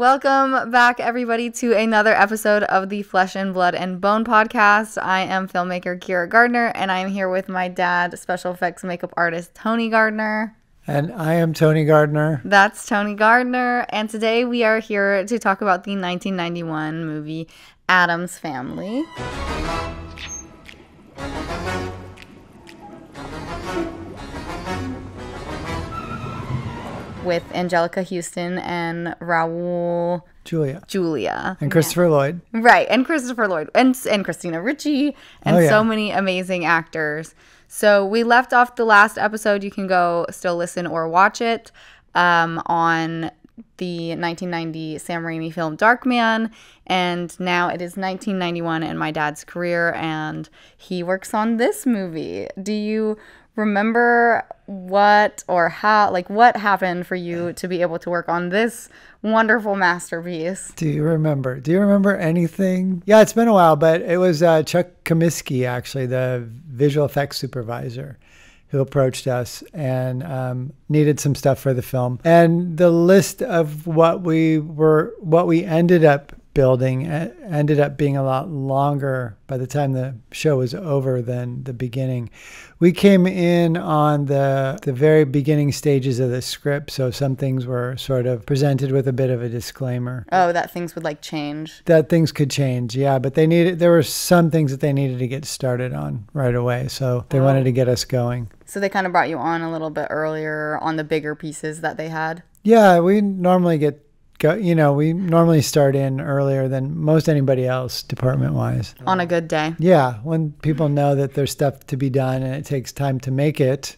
Welcome back, everybody, to another episode of the Flesh and Blood and Bone podcast. I am filmmaker Kyra Gardner, and I am here with my dad, special effects makeup artist Tony Gardner. And I am Tony Gardner. That's Tony Gardner. And today we are here to talk about the 1991 movie Addams Family. With Angelica Houston and Raul Julia. And Christopher Lloyd. Right, and Christopher Lloyd. And Christina Ricci. And so many amazing actors. So we left off the last episode. You can go still listen or watch it on the 1990 Sam Raimi film Darkman. And now it is 1991 in my dad's career, and he works on this movie. Do you remember what happened for you to be able to work on this wonderful masterpiece? Do you remember anything? Yeah, it's been a while, but it was Chuck Comiskey, actually, the visual effects supervisor, who approached us and needed some stuff for the film. And the list of what we ended up building ended up being a lot longer by the time the show was over than the beginning. We came in on the very beginning stages of the script, so some things were sort of presented with a bit of a disclaimer. Oh, that things would change. That things could change, yeah, but there were some things that they needed to get started on right away, so they wanted to get us going. So they kind of brought you on a little bit earlier on the bigger pieces that they had? Yeah, we normally we normally start in earlier than most anybody else, department-wise. On a good day. Yeah, when people know that there's stuff to be done and it takes time to make it,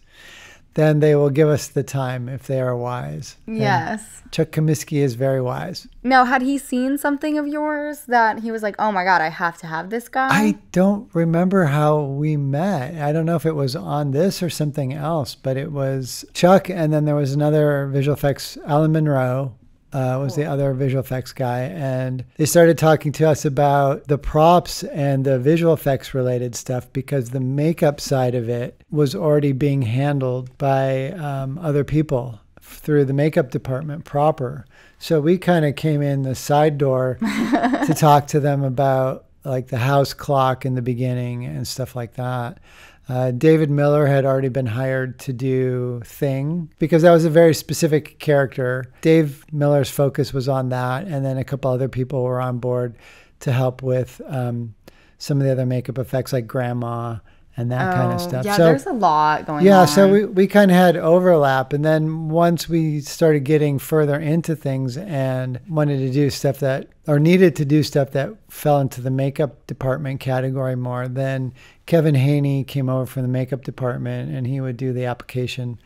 then they will give us the time if they are wise. Yes. And Chuck Comiskey is very wise. Now, had he seen something of yours that he was like, oh my God, I have to have this guy? I don't remember how we met. I don't know if it was on this or something else, but it was Chuck, and then there was another visual effects, Alan Monroe, was the other visual effects guy, and they started talking to us about the props and the visual effects related stuff because the makeup side of it was already being handled by other people through the makeup department proper. So we kind of came in the side door to talk to them about like the house clock in the beginning and stuff like that. David Miller had already been hired to do Thing because that was a very specific character. Dave Miller's focus was on that, and then a couple other people were on board to help with some of the other makeup effects like Grandma and that kind of stuff. Yeah, so there's a lot going on. Yeah, so we kind of had overlap, and then once we started getting further into things and wanted to do stuff that, or needed to do stuff that fell into the makeup department category more, then Kevin Haney came over from the makeup department, and he would do the application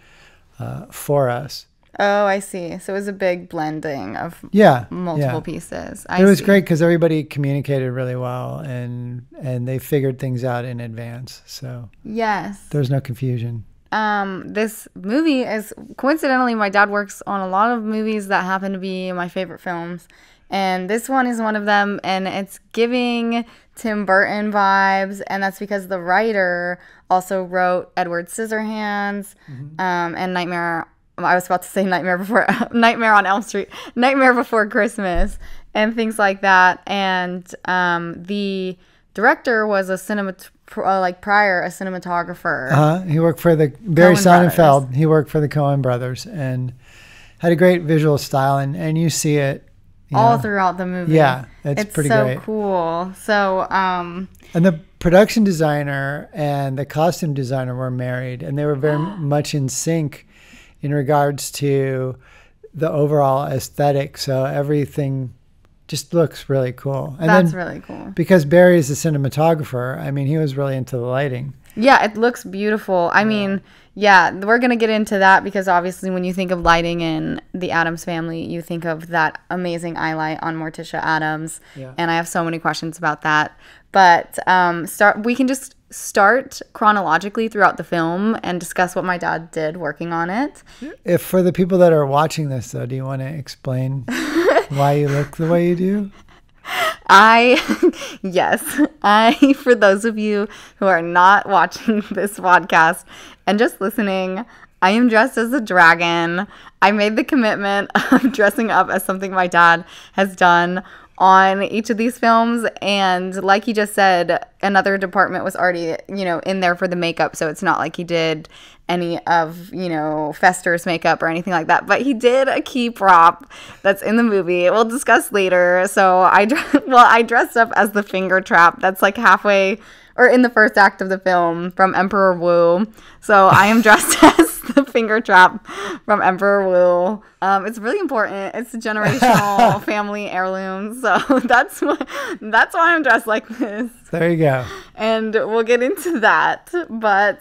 for us. Oh, I see. So it was a big blending of multiple pieces. It was great because everybody communicated really well, and they figured things out in advance. So yes, there's no confusion. This movie is, coincidentally, my dad works on a lot of movies that happen to be my favorite films. And this one is one of them, and it's giving Tim Burton vibes, and that's because the writer also wrote Edward Scissorhands and Nightmare on Elm Street, Nightmare Before Christmas, and things like that. And the director was a cinematographer. He worked for the Barry Sonnenfeld. He worked for the Coen brothers and had a great visual style, and you see it all throughout the movie. Yeah, it's pretty great. It's so cool. So and the production designer and the costume designer were married, and they were very much in sync in regards to the overall aesthetic. So everything just looks really cool. And that's really cool. Because Barry is a cinematographer, I mean, he was really into the lighting. Yeah, it looks beautiful. I mean, yeah, we're going to get into that because obviously when you think of lighting in the Addams Family, you think of that amazing eye light on Morticia Addams. Yeah. And I have so many questions about that. But we can just start chronologically throughout the film and discuss what my dad did working on it. If for the people that are watching this, though, do you want to explain why you look the way you do? Yes, for those of you who are not watching this podcast and just listening, I am dressed as a dragon. I made the commitment of dressing up as something my dad has done on each of these films, and like he just said, another department was already, in there for the makeup, so it's not like he did any of, Fester's makeup or anything like that, but he did a key prop that's in the movie. We'll discuss later. So I dressed up as the finger trap that's like halfway or in the first act of the film from Emperor Wu. So I am dressed as the finger trap from Emperor Wu. It's really important. It's a generational family heirloom. So that's why I'm dressed like this. There you go. And we'll get into that. But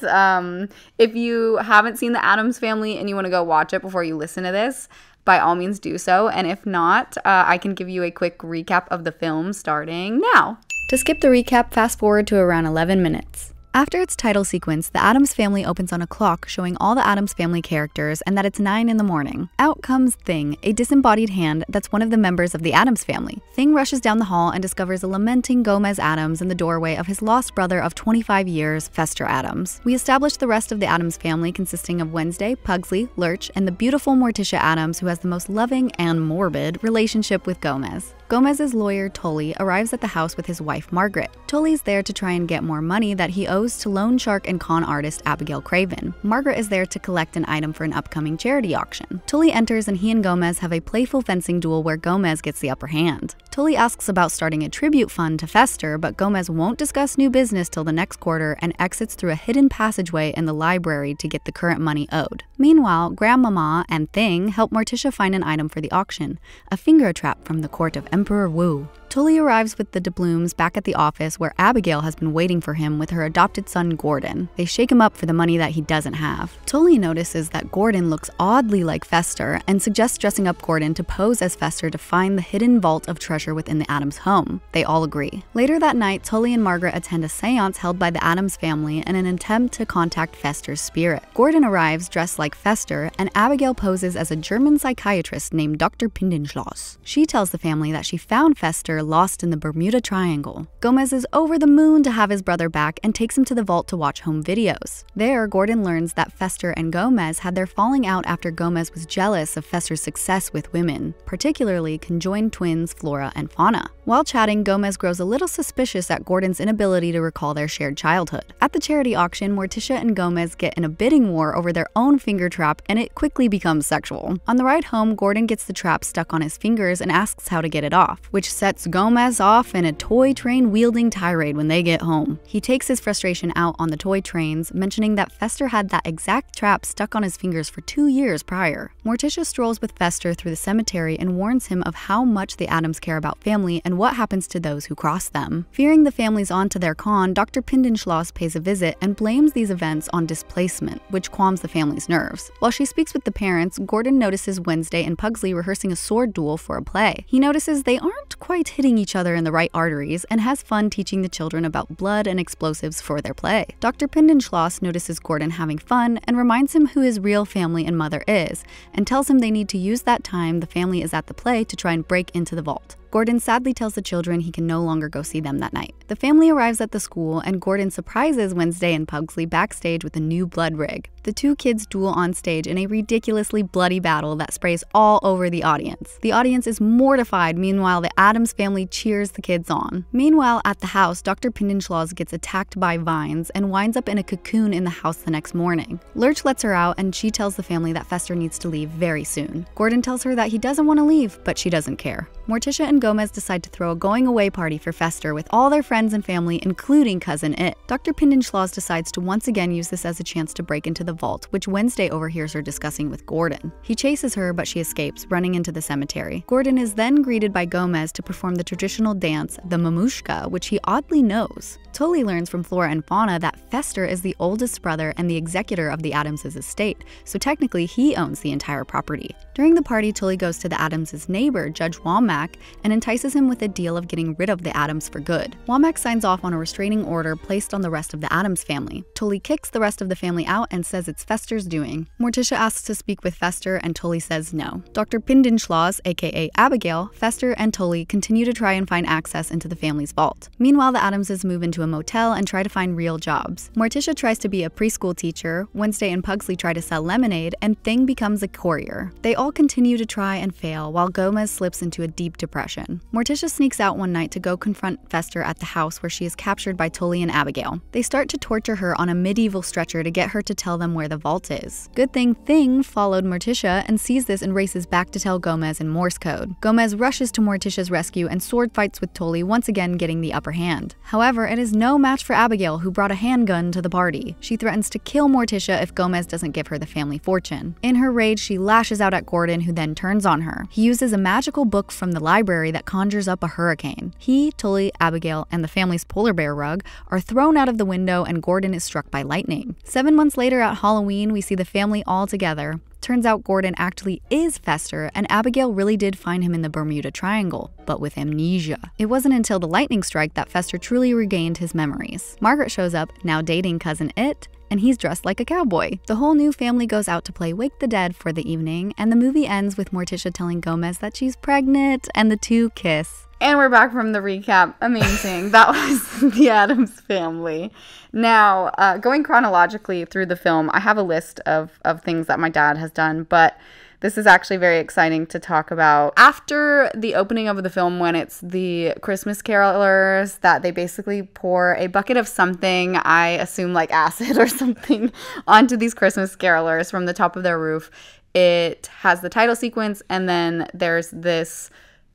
if you haven't seen the Addams Family and you want to go watch it before you listen to this, by all means do so. And if not, I can give you a quick recap of the film starting now. To skip the recap, fast forward to around 11 minutes. After its title sequence, the Addams Family opens on a clock showing all the Addams Family characters and that it's 9 in the morning. Out comes Thing, a disembodied hand that's one of the members of the Addams Family. Thing rushes down the hall and discovers a lamenting Gomez Addams in the doorway of his lost brother of 25 years, Fester Addams. We establish the rest of the Addams Family consisting of Wednesday, Pugsley, Lurch, and the beautiful Morticia Addams, who has the most loving and morbid relationship with Gomez. Gomez's lawyer, Tully, arrives at the house with his wife, Margaret. Tully's there to try and get more money that he owes to loan shark and con artist Abigail Craven. Margaret is there to collect an item for an upcoming charity auction. Tully enters and he and Gomez have a playful fencing duel where Gomez gets the upper hand. Tully asks about starting a tribute fund to Fester, but Gomez won't discuss new business till the next quarter and exits through a hidden passageway in the library to get the current money owed. Meanwhile, Grandmama and Thing help Morticia find an item for the auction, a finger trap from the court of Emperor Wu. Tully arrives with the DeBlooms back at the office where Abigail has been waiting for him with her adopted son Gordon. They shake him up for the money that he doesn't have. Tully notices that Gordon looks oddly like Fester and suggests dressing up Gordon to pose as Fester to find the hidden vault of treasure within the Addams home. They all agree. Later that night, Tully and Margaret attend a seance held by the Addams family in an attempt to contact Fester's spirit. Gordon arrives dressed like Fester, and Abigail poses as a German psychiatrist named Dr. Pindenschloss. She tells the family that she found Fester lost in the Bermuda Triangle. Gomez is over the moon to have his brother back and takes him to the vault to watch home videos. There, Gordon learns that Fester and Gomez had their falling out after Gomez was jealous of Fester's success with women, particularly conjoined twins Flora and Fauna. While chatting, Gomez grows a little suspicious at Gordon's inability to recall their shared childhood. At the charity auction, Morticia and Gomez get in a bidding war over their own finger trap, and it quickly becomes sexual. On the ride home, Gordon gets the trap stuck on his fingers and asks how to get it off, which sets Gomez off in a toy train wielding tirade when they get home. He takes his frustration out on the toy trains, mentioning that Fester had that exact trap stuck on his fingers for 2 years prior. Morticia strolls with Fester through the cemetery and warns him of how much the Addams care about family and what happens to those who cross them. Fearing the family's onto their con, Dr. Pindenschloss pays a visit and blames these events on displacement, which calms the family's nerves. While she speaks with the parents, Gordon notices Wednesday and Pugsley rehearsing a sword duel for a play. He notices they aren't quite hitting each other in the right arteries and has fun teaching the children about blood and explosives for their play. Dr. Pindenschloss notices Gordon having fun and reminds him who his real family and mother is, and tells him they need to use that time the family is at the play to try and break into the vault. Gordon sadly tells the children he can no longer go see them that night. The family arrives at the school, and Gordon surprises Wednesday and Pugsley backstage with a new blood rig. The two kids duel on stage in a ridiculously bloody battle that sprays all over the audience. The audience is mortified, meanwhile the Addams family cheers the kids on. Meanwhile, at the house, Dr. Pindenschloss gets attacked by vines and winds up in a cocoon in the house the next morning. Lurch lets her out, and she tells the family that Fester needs to leave very soon. Gordon tells her that he doesn't want to leave, but she doesn't care. Morticia and Gomez decide to throw a going-away party for Fester with all their friends and family, including Cousin It. Dr. Pindenschloss decides to once again use this as a chance to break into the vault, which Wednesday overhears her discussing with Gordon. He chases her, but she escapes, running into the cemetery. Gordon is then greeted by Gomez to perform the traditional dance, the mamushka, which he oddly knows. Tully learns from Flora and Fauna that Fester is the oldest brother and the executor of the Addams' estate, so technically he owns the entire property. During the party, Tully goes to the Addams' neighbor, Judge Womack, and entices him with a deal of getting rid of the Addams for good. Womack signs off on a restraining order placed on the rest of the Addams family. Tully kicks the rest of the family out and says it's Fester's doing. Morticia asks to speak with Fester, and Tully says no. Dr. Pindenschloss, aka Abigail, Fester, and Tully continue to try and find access into the family's vault. Meanwhile, the Addamses move into a motel and try to find real jobs. Morticia tries to be a preschool teacher, Wednesday and Pugsley try to sell lemonade, and Thing becomes a courier. They all continue to try and fail, while Gomez slips into a deep depression. Morticia sneaks out one night to go confront Fester at the house where she is captured by Tully and Abigail. They start to torture her on a medieval stretcher to get her to tell them where the vault is. Good thing Thing followed Morticia and sees this and races back to tell Gomez in Morse code. Gomez rushes to Morticia's rescue and sword fights with Tully, once again getting the upper hand. However, it is no match for Abigail, who brought a handgun to the party. She threatens to kill Morticia if Gomez doesn't give her the family fortune. In her rage, she lashes out at Gordon, who then turns on her. He uses a magical book from the library that conjures up a hurricane. He, Tully, Abigail, and the family's polar bear rug are thrown out of the window, and Gordon is struck by lightning. 7 months later at Halloween, we see the family all together. Turns out Gordon actually is Fester, and Abigail really did find him in the Bermuda Triangle, but with amnesia. It wasn't until the lightning strike that Fester truly regained his memories. Margaret shows up, now dating cousin It, and he's dressed like a cowboy. The whole new family goes out to play Wake the Dead for the evening, and the movie ends with Morticia telling Gomez that she's pregnant, and the two kiss. And we're back from the recap. Amazing. That was the Addams family. Now, going chronologically through the film, I have a list of things that my dad has done, but this is actually very exciting to talk about. After the opening of the film, when it's the Christmas carolers, that they basically pour a bucket of something, I assume like acid or something, onto these Christmas carolers from the top of their roof. It has the title sequence, and then there's this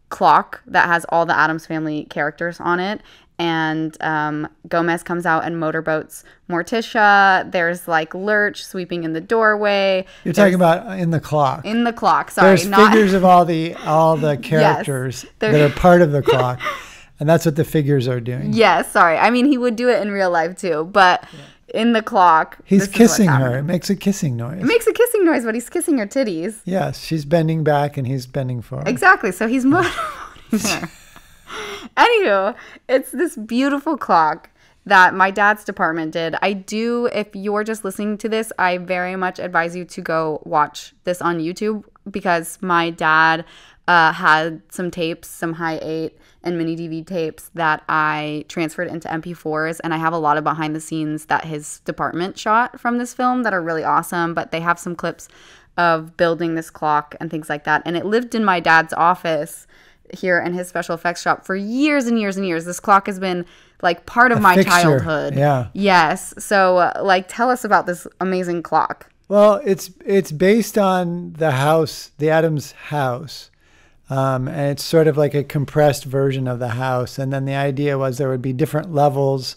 clock that has all the Addams family characters on it, and Gomez comes out and motorboats Morticia. There's like Lurch sweeping in the doorway. You're talking about in the clock. In the clock, sorry. There's figures of all the characters yes, that are part of the clock, and that's what the figures are doing. Yes, sorry. I mean, he would do it in real life too, but in the clock, he's kissing her. It makes a kissing noise. It makes a kissing noise, but he's kissing her titties. Yes, she's bending back and he's bending forward. Exactly. So he's motorboating her. Anywho, it's this beautiful clock that my dad's department did. If you're just listening to this, I very much advise you to go watch this on YouTube, because my dad had some tapes, some high 8 and mini DV tapes that I transferred into MP4s, and I have a lot of behind the scenes that his department shot from this film that are really awesome, but they have some clips of building this clock and things like that. And it lived in my dad's office here in his special effects shop for years and years and years. This clock has been like part of my childhood. Yeah. Yes. So tell us about this amazing clock. Well, it's based on the house, the Addams house. And it's sort of like a compressed version of the house. And then the idea was there would be different levels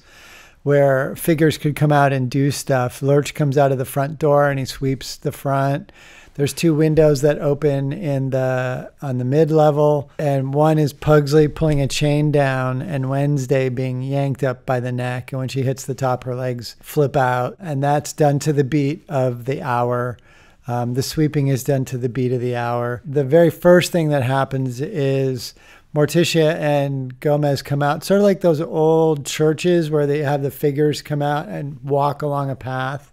where figures could come out and do stuff. Lurch comes out of the front door and he sweeps the front. There's 2 windows that open on the mid-level, and one is Pugsley pulling a chain down and Wednesday being yanked up by the neck. And when she hits the top, her legs flip out. And that's done to the beat of the hour. The sweeping is done to the beat of the hour. The very first thing that happens is Morticia and Gomez come out, sort of like those old churches where they have the figures come out and walk along a path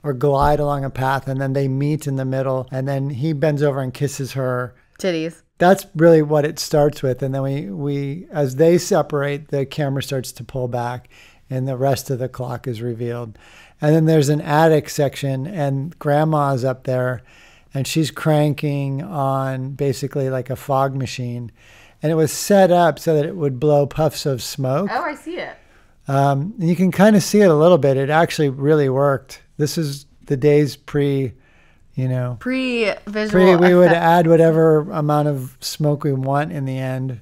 or glide along a path, and then they meet in the middle, and then he bends over and kisses her titties. That's really what it starts with. And then we as they separate, the camera starts to pull back and the rest of the clock is revealed. And then there's an attic section, and Grandma's up there, and she's cranking on basically like a fog machine. And it was set up so that it would blow puffs of smoke. Oh, I see it. And you can kind of see it a little bit. It actually really worked. This is the days pre-visual we would add whatever amount of smoke we want in the end.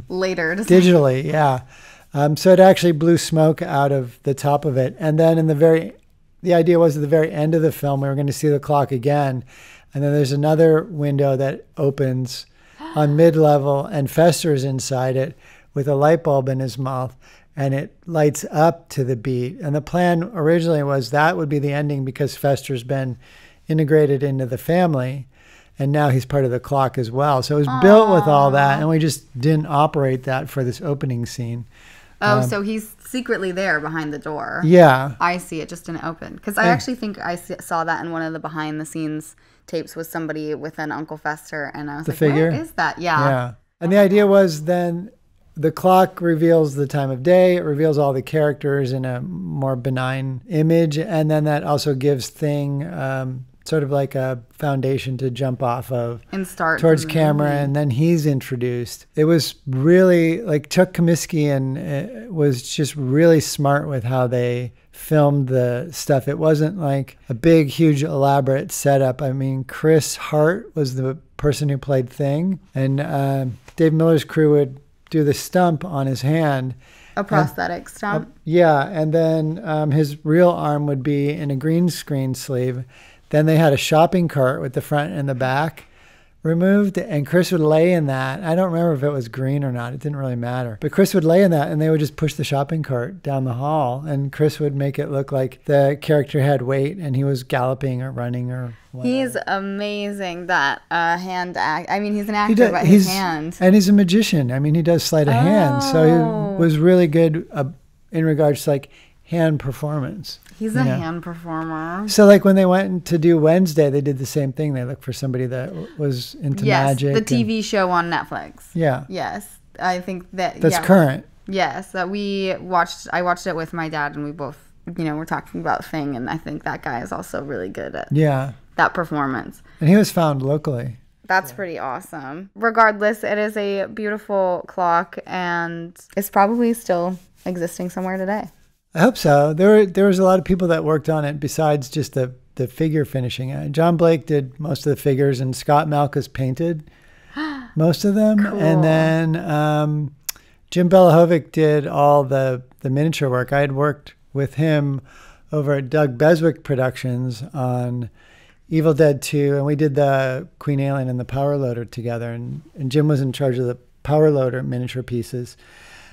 Later. Digitally, yeah. So it actually blew smoke out of the top of it. And then the idea was at the very end of the film, we were going to see the clock again. And then there's another window that opens on mid-level, and Fester's inside it with a light bulb in his mouth, and it lights up to the beat. And the plan originally was that would be the ending because Fester's been integrated into the family. and now he's part of the clock as well. So it was built with all that, and we just didn't operate that for this opening scene. Oh, so he's secretly there behind the door. Yeah. I see. It just didn't open. Because I actually think I saw that in one of the behind-the-scenes tapes with somebody with an Uncle Fester, and I was like, figure? What is that? Yeah. Yeah. And the idea was then the clock reveals the time of day. It reveals all the characters in a more benign image. And then that also gives Thing sort of like a foundation to jump off of and start towards camera, and then he's introduced. It was really like Chuck Comiskey and was just really smart with how they filmed the stuff. It wasn't like a big, huge, elaborate setup. I mean, Chris Hart was the person who played Thing, and Dave Miller's crew would do the stump on his hand. A prosthetic stump? Yeah, and then his real arm would be in a green screen sleeve. Then they had a shopping cart with the front and the back removed, and Chris would lay in that. I don't remember if it was green or not. It didn't really matter. But Chris would lay in that, and they would just push the shopping cart down the hall, and Chris would make it look like the character had weight, and he was galloping or running or whatever. He's amazing, that hand act. I mean, he's an actor, but his hand. And he's a magician. I mean, he does sleight of hand. So he was really good in regards to like hand performance. He's a hand performer. So like when they went to do Wednesday, they did the same thing. They looked for somebody that was into magic. Yes, the TV show on Netflix. Yeah. Yes, I think that's current. Yes, that I watched it with my dad, and we both, we're talking about Thing, and I think that guy is also really good at that performance. And he was found locally. That's pretty awesome. Regardless, it is a beautiful clock, and it's probably still existing somewhere today. I hope so. There was a lot of people that worked on it besides just the figure finishing. John Blake did most of the figures, and Scott Malkus painted most of them. Cool. And then Jim Belahovic did all the miniature work. I had worked with him over at Doug Beswick Productions on Evil Dead 2, and we did the Queen Alien and the Power Loader together. And Jim was in charge of the Power Loader miniature pieces.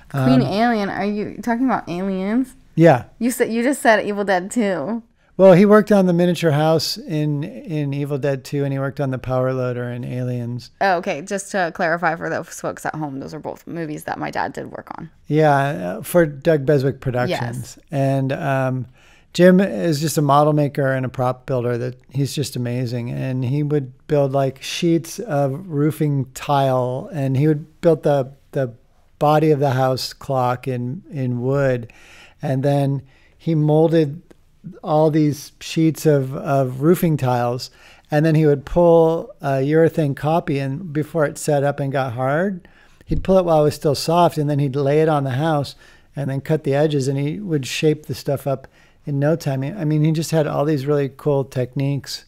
Queen Alien, are you talking about aliens? Yeah. You just said Evil Dead 2. Well, he worked on the miniature house in Evil Dead 2, and he worked on the Power Loader in Aliens. Oh, okay. Just to clarify for those folks at home, those are both movies that my dad did work on. Yeah, for Doug Beswick Productions. Yes. And Jim is just a model maker and a prop builder that he's just amazing. And he would build like sheets of roofing tile, and he would build the body of the house clock in wood. And then he molded all these sheets of roofing tiles, and then he would pull a urethane copy, and before it set up and got hard, he'd pull it while it was still soft, and then he'd lay it on the house and then cut the edges, and he would shape the stuff up in no time. I mean, he just had all these really cool techniques.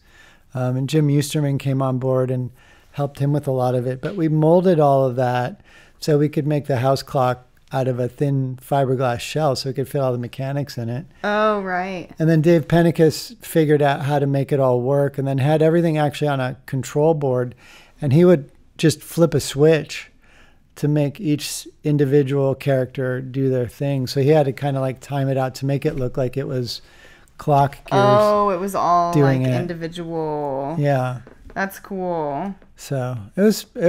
And Jim Eusterman came on board and helped him with a lot of it. But we molded all of that so we could make the house clock out of a thin fiberglass shell so we could fit all the mechanics in it. Oh, right. And then Dave Pennicus figured out how to make it all work, and then had everything actually on a control board. And he would just flip a switch to make each individual character do their thing. So he had to kind of like time it out to make it look like it was clock gears. Oh, it was all doing like it. Individual. Yeah. That's cool. So it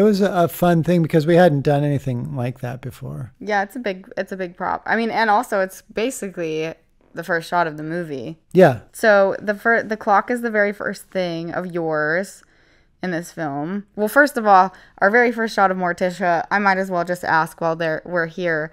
was a fun thing because we hadn't done anything like that before. Yeah, it's a big prop. I mean, and also it's basically the first shot of the movie. Yeah. So the clock is the very first thing of yours in this film. Well, first of all, our very first shot of Morticia, I might as well just ask while we're here.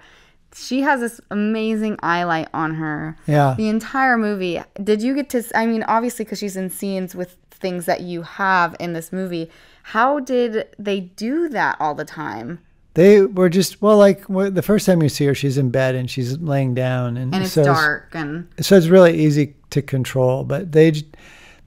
She has this amazing eye light on her. Yeah. The entire movie. Did you get to, I mean, obviously because she's in scenes with things that you have in this movie. How did they do that all the time? They were just, well, like the first time you see her, she's in bed and she's laying down. And it's dark. So it's really easy to control. But they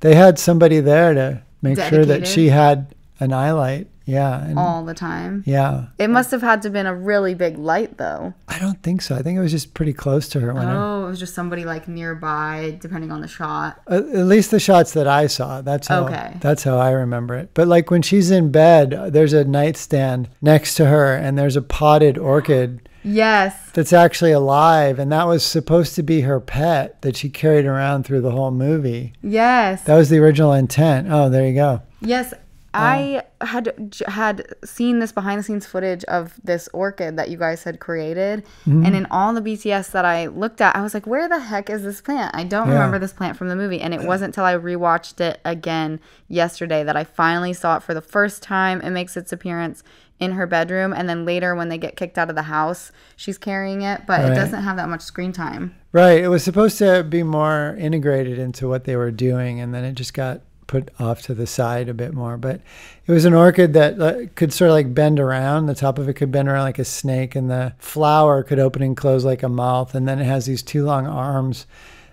had somebody there to make sure that she had an eye light. Yeah. And all the time. Yeah. It must have had to have been a really big light, though. I don't think so. I think it was just pretty close to her. It was just somebody like nearby, depending on the shot. At least the shots that I saw. That's how I remember it. But like when she's in bed, there's a nightstand next to her, and there's a potted orchid. Yes. That's actually alive, and that was supposed to be her pet that she carried around through the whole movie. Yes. That was the original intent. Oh, there you go. Yes. I had seen this behind the scenes footage of this orchid that you guys had created. And in all the BTS that I looked at, I was like, where the heck is this plant? I don't remember this plant from the movie. And it wasn't until I rewatched it again yesterday that I finally saw it for the first time. It makes its appearance in her bedroom, and then later when they get kicked out of the house, she's carrying it, but it doesn't have that much screen time. Right. It was supposed to be more integrated into what they were doing, and then it just got put off to the side a bit more. But it was an orchid that could sort of like bend around. The top of it could bend around like a snake, and the flower could open and close like a mouth, and then it has these two long arms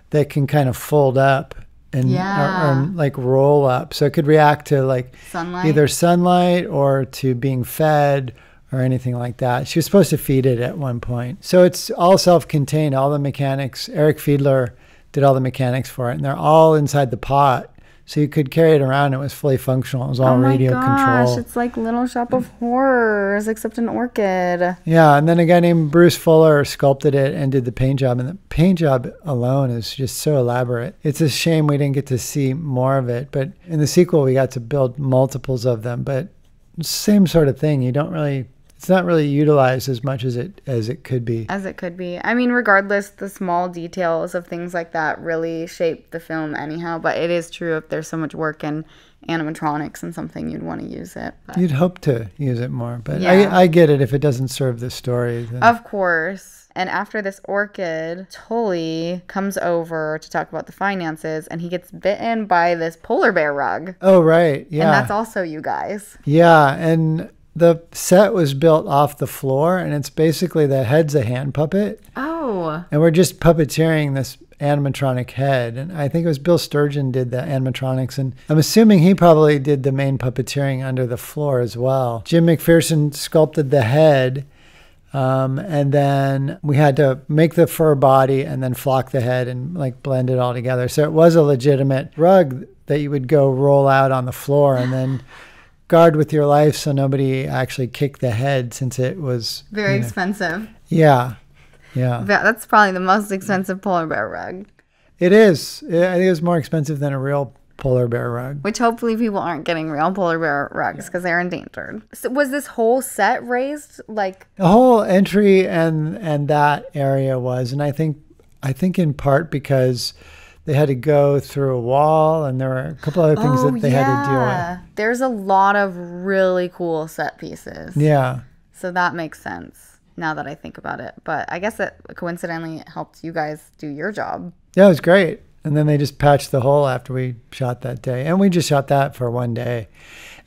that can kind of fold up and or like roll up, so it could react to like either sunlight or to being fed or anything like that. She was supposed to feed it at one point, so it's all self-contained. All the mechanics, Eric Fiedler did all the mechanics for it, and they're all inside the pot. So you could carry it around. It was fully functional. It was all radio control. It's like Little Shop of Horrors, except an orchid. Yeah, and then a guy named Bruce Fuller sculpted it and did the paint job. And the paint job alone is just so elaborate. It's a shame we didn't get to see more of it. But in the sequel, we got to build multiples of them. But same sort of thing. You don't really... It's not really utilized as much as it could be. I mean, regardless, the small details of things like that really shape the film anyhow. But it is true, if there's so much work in animatronics and something, you'd want to use it. But. You'd hope to use it more. But I get it if it doesn't serve the story. Then. Of course. And after this orchid, Tully comes over to talk about the finances, and he gets bitten by this polar bear rug. Oh, right. Yeah. And that's also you guys. Yeah. And... the set was built off the floor, and it's basically the head's a hand puppet. Oh. And we're just puppeteering this animatronic head. And I think it was Bill Sturgeon did the animatronics. And I'm assuming he probably did the main puppeteering under the floor as well. Jim McPherson sculpted the head. And then we had to make the fur body and then flock the head and like blend it all together. So it was a legitimate rug that you would go roll out on the floor and then... guard with your life so nobody actually kicked the head, since it was very expensive. Yeah. That's probably the most expensive polar bear rug. It is. I think it was more expensive than a real polar bear rug. Which hopefully people aren't getting real polar bear rugs because they're endangered. So was this whole set raised like the whole entry and that area was, and I think in part because they had to go through a wall, and there were a couple other things that they had to deal with. There's a lot of really cool set pieces. Yeah. So that makes sense now that I think about it. But I guess it coincidentally helped you guys do your job. Yeah, it was great. And then they just patched the hole after we shot that day. And we just shot that for one day.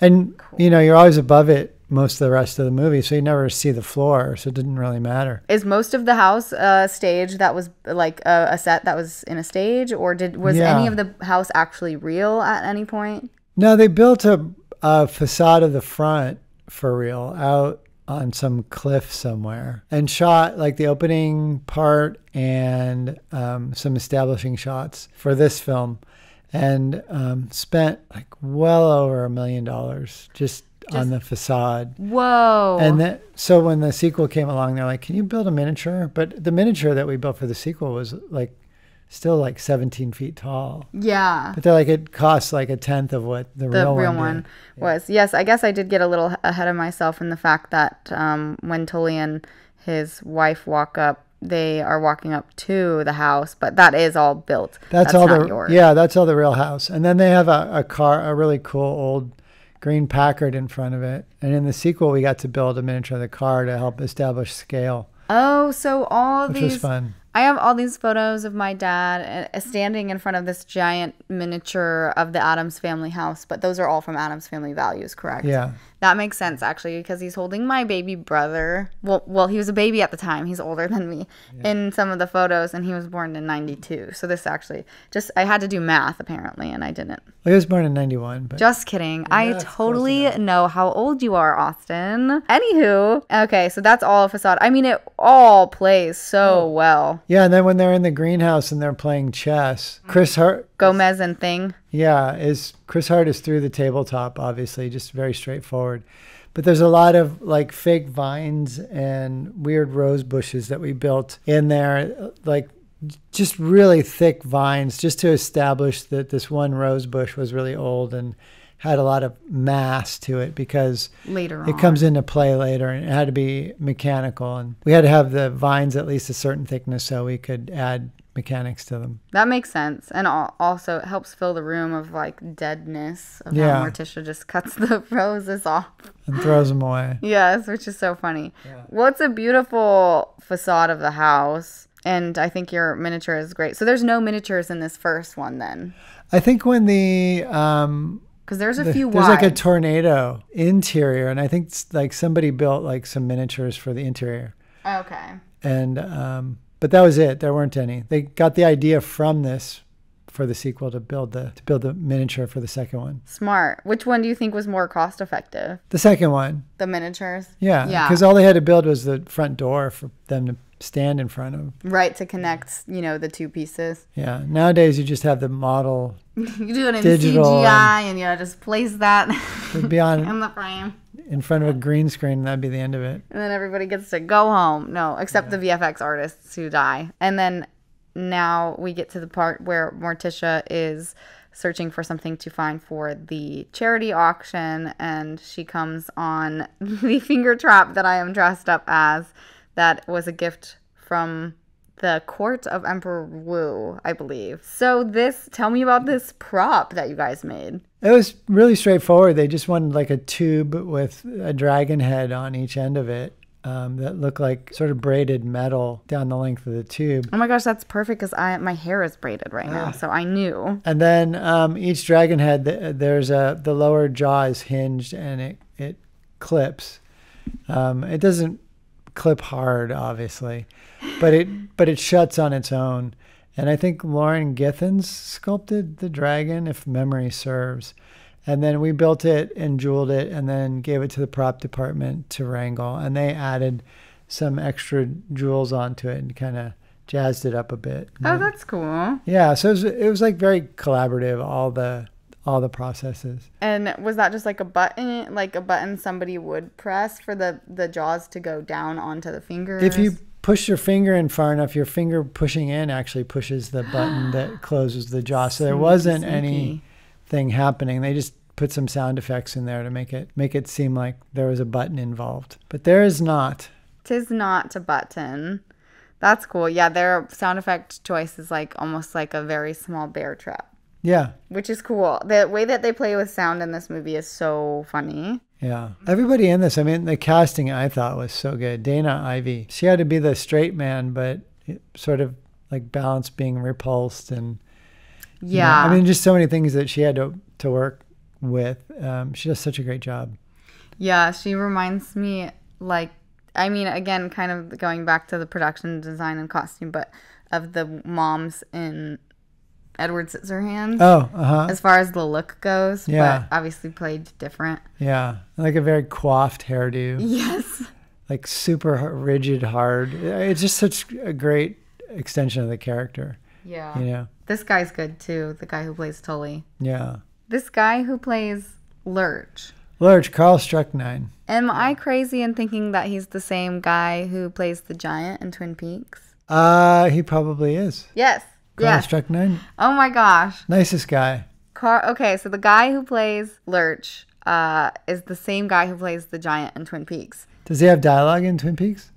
And, you're always above it most of the rest of the movie, so you never see the floor, so it didn't really matter. Is most of the house a stage that was like a set that was in a stage, or was any of the house actually real at any point? No, they built a facade of the front for real out on some cliff somewhere and shot like the opening part and some establishing shots for this film, and spent like well over $1 million just on the facade. Whoa. And so when the sequel came along, they're like, can you build a miniature? But the miniature that we built for the sequel was like still like 17 feet tall. Yeah. But they're like, it costs like a tenth of what the real one was. Yes, I guess I did get a little ahead of myself in the fact that when Tully and his wife walk up, they are walking up to the house, but that is all built. That's all not yours. Yeah, that's all the real house. And then they have a car, a really cool old green Packard in front of it. And in the sequel, we got to build a miniature of the car to help establish scale. Oh, so which was fun. I have all these photos of my dad standing in front of this giant miniature of the Addams family house, but those are all from Addams Family Values, correct? Yeah. That makes sense, actually, because he's holding my baby brother. Well, he was a baby at the time. He's older than me in some of the photos, and he was born in 92. So this actually I had to do math, apparently, and I didn't. Well, he was born in 91. But just kidding. Yeah, I totally know how old you are, Austin. Anywho, okay, so that's all a facade. I mean, it all plays so well. Yeah, and then when they're in the greenhouse and they're playing chess, Chris Hart... Gomez and Thing. Yeah, Chris Hart is through the tabletop, obviously, just very straightforward. But there's a lot of like fake vines and weird rose bushes that we built in there, like just really thick vines, just to establish that this one rose bush was really old and had a lot of mass to it because later it comes into play later, and it had to be mechanical, and we had to have the vines at least a certain thickness so we could add mechanics to them. That makes sense. And also it helps fill the room of like deadness of how Morticia just cuts the roses off and throws them away. Yes, which is so funny. Well, it's a beautiful facade of the house, and I think your miniature is great. So there's no miniatures in this first one then? I think when because there's a few there's like a tornado interior, and I think like somebody built like some miniatures for the interior. Okay. And but that was it. There weren't any. They got the idea from this for the sequel to build the miniature for the second one. Smart. Which one do you think was more cost effective? The second one. The miniatures? Yeah. Because all they had to build was the front door for them to stand in front of. Right, to connect, the two pieces. Yeah. Nowadays you just have the model. You do it in digital CGI and just place that be on in the frame. In front of a green screen, and that'd be the end of it. And then everybody gets to go home. No, except the VFX artists who die. And then now we get to the part where Morticia is searching for something to find for the charity auction, and she comes on the finger trap that I am dressed up as. That was a gift from the court of Emperor Wu, I believe. So tell me about this prop that you guys made. It was really straightforward. They just wanted like a tube with a dragon head on each end of it that looked like sort of braided metal down the length of the tube. Oh my gosh, that's perfect because my hair is braided right now, so I knew. And then each dragon head, the lower jaw is hinged and it clips. It doesn't clip hard, obviously, but it shuts on its own. And I think Lauren Githens sculpted the dragon, if memory serves. And then we built it and jeweled it and then gave it to the prop department to wrangle. And they added some extra jewels onto it and kind of jazzed it up a bit. Oh, that's cool. Yeah, so it was like very collaborative, all the processes. And was that just like a button somebody would press for the jaws to go down onto the fingers? If you push your finger in far enough, your finger pushing in actually pushes the button that closes the jaw. So there wasn't anything happening. They just put some sound effects in there to make it seem like there was a button involved. But there is not. 'Tis not a button. That's cool. Yeah, their sound effect choice is like almost like a very small bear trap. Yeah. Which is cool. The way that they play with sound in this movie is so funny. Yeah. Everybody in this, I mean, the casting I thought was so good. Dana Ivey. She had to be the straight man, but it sort of like balance being repulsed and I mean, just so many things that she had to work with. She does such a great job. Yeah, she reminds me again, kind of going back to the production design and costume, but of the moms in Edward Scissorhands. As far as the look goes, but obviously played different. Yeah, like a very coiffed hairdo. Yes. Like super rigid, hard. It's just such a great extension of the character. Yeah. This guy's good too, the guy who plays Tully. Yeah. This guy who plays Lurch, Carl Strucknine. Am I crazy in thinking that he's the same guy who plays the giant in Twin Peaks? He probably is. Yes. Carl Strucknine. Oh my gosh. Nicest guy. Okay, so the guy who plays Lurch is the same guy who plays the giant in Twin Peaks. Does he have dialogue in Twin Peaks?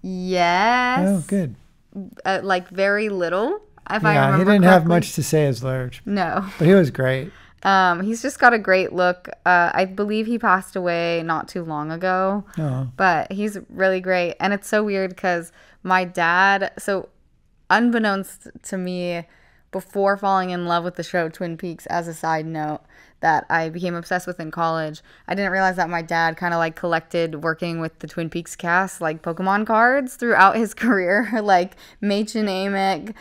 Yes. Oh, good. Like very little, if I remember he didn't correctly. have much to say as Lurch. No. But he was great. He's just got a great look. I believe he passed away not too long ago. Oh. But he's really great. And it's so weird because my dad, so unbeknownst to me, before falling in love with the show Twin Peaks, as a side note, that I became obsessed with in college, I didn't realize that my dad kind of like collected, working with the Twin Peaks cast, like Pokemon cards throughout his career, like Machen Amick,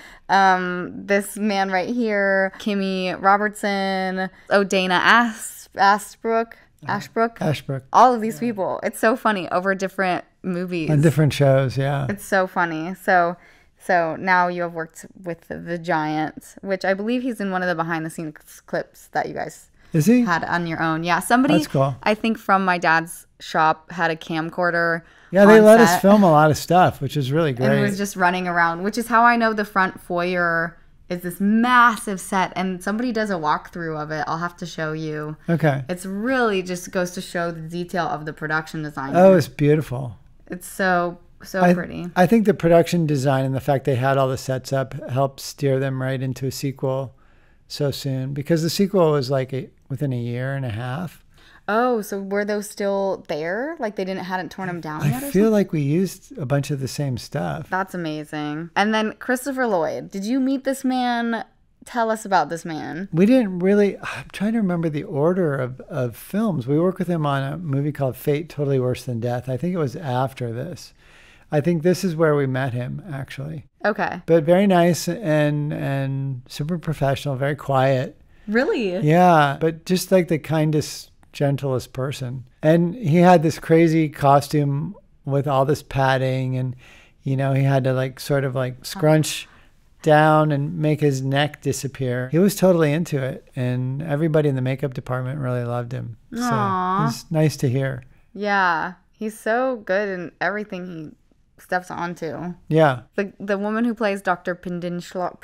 this man right here, Kimmy Robertson, Dana Ashbrook, all of these people. It's so funny over different movies. On different shows, yeah. It's so funny. So now you have worked with the Giant, which I believe he's in one of the behind-the-scenes clips that you guys had on your own. Yeah, somebody, that's cool. I think from my dad's shop had a camcorder. Yeah, they let us film a lot of stuff, which is really great. And was just running around, which is how I know the front foyer is this massive set, and somebody does a walkthrough of it. I'll have to show you. Okay. It's really just goes to show the detail of the production design. Oh, it's beautiful. It's so pretty. I think the production design and the fact they had all the sets up helped steer them right into a sequel so soon, because the sequel was like within a year and a half. Oh, so were those still there? Like they hadn't torn them down yet? I feel like we used a bunch of the same stuff. That's amazing. And then Christopher Lloyd. Did you meet this man? Tell us about this man. We didn't really. I'm trying to remember the order of films. We worked with him on a movie called Fate, Totally Worse Than Death. I think it was after this. I think this is where we met him, actually. Okay. But very nice and super professional, very quiet. Really? Yeah, but just like the kindest, gentlest person. And he had this crazy costume with all this padding, and, you know, he had to like sort of like scrunch down and make his neck disappear. He was totally into it, and everybody in the makeup department really loved him. Aww. So it was nice to hear. Yeah, he's so good in everything he steps onto. Yeah. The woman who plays Dr. Pindenschloss,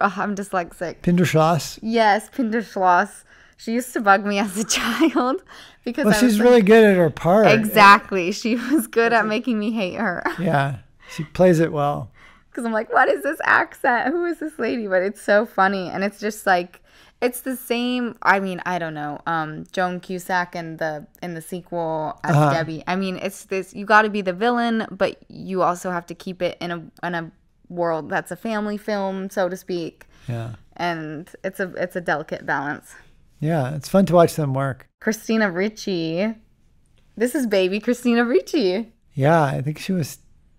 I'm dyslexic. Pinderschloss? Yes, Pinderschloss. She used to bug me as a child because she's really good at her part. Exactly. She was good at making me hate her. Yeah, she plays it well. Because I'm like, what is this accent? Who is this lady? But it's so funny. And it's just like, it's the same. I mean, I don't know. Joan Cusack in the sequel as Debbie. I mean, it's this. You got to be the villain, but you also have to keep it in a world that's a family film, so to speak. Yeah. And it's a delicate balance. Yeah, it's fun to watch them work. Christina Ricci. This is baby Christina Ricci. Yeah, I think she was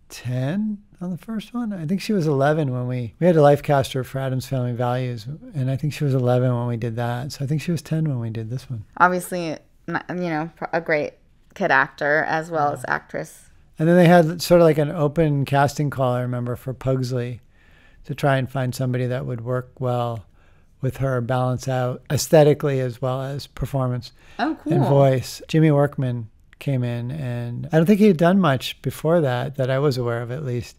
10 on the first one. I think she was 11 when we had a life caster for Addams Family Values, and I think she was 11 when we did that. So I think she was 10 when we did this one. Obviously, you know, a great kid actor as well as actress. And then they had sort of like an open casting call, I remember, for Pugsley to try and find somebody that would work well with her, balance out aesthetically as well as performance. Oh, cool. And voice. Jimmy Workman came in, and I don't think he had done much before that I was aware of, at least,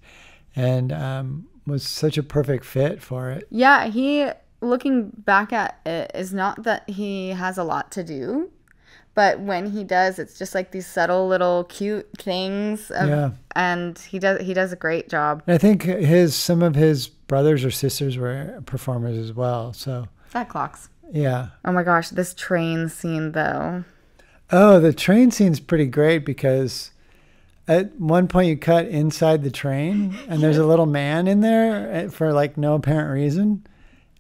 and was such a perfect fit for it. Yeah, he, looking back at it, is not that he has a lot to do, but when he does, it's just like these subtle little cute things. And he does a great job. And I think some of his brothers or sisters were performers as well. So Fat Clocks. Yeah. Oh my gosh, this train scene though. Oh, the train scene's pretty great because at one point you cut inside the train and there's a little man in there for like no apparent reason.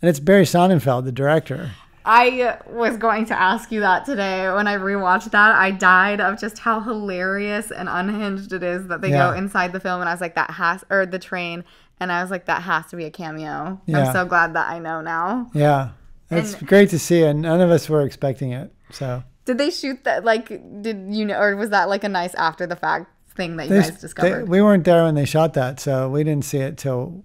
And it's Barry Sonnenfeld, the director. I was going to ask you that today. When I rewatched that, I died of just how hilarious and unhinged it is that they go inside the film. And I was like, the train. And I was like, that has to be a cameo. Yeah. I'm so glad that I know now. Yeah. It's great to see. And none of us were expecting it. So did they shoot that? Like, did you know, or was that like a nice after the fact thing that you guys discovered? We weren't there when they shot that. So we didn't see it till,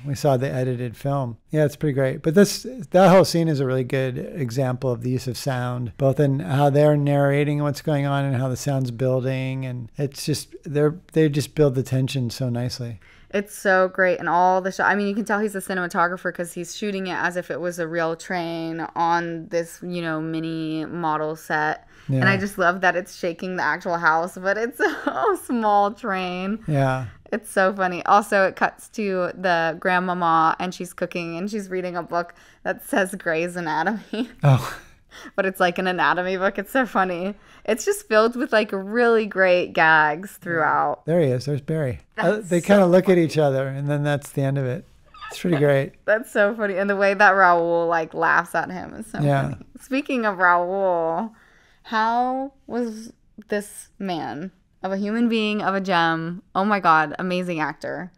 we saw the edited film. Yeah, it's pretty great. But that whole scene is a really good example of the use of sound, both in how they're narrating what's going on and how the sound's building. And it's just, they just build the tension so nicely. It's so great. And all the shots, I mean, you can tell he's a cinematographer because he's shooting it as if it was a real train on this, mini model set. Yeah. And I just love that it's shaking the actual house, but it's a small train. Yeah. It's so funny. Also, it cuts to the grandmama, and she's cooking, and she's reading a book that says Grey's Anatomy. Oh. But it's like an anatomy book. It's so funny. It's just filled with like really great gags throughout. There he is. There's Barry. They kind of look at each other, and then that's the end of it. It's pretty great. That's so funny. And the way that Raoul like laughs at him is so funny. Speaking of Raoul, how was this man of a human being, of a gem? Oh my God, amazing actor.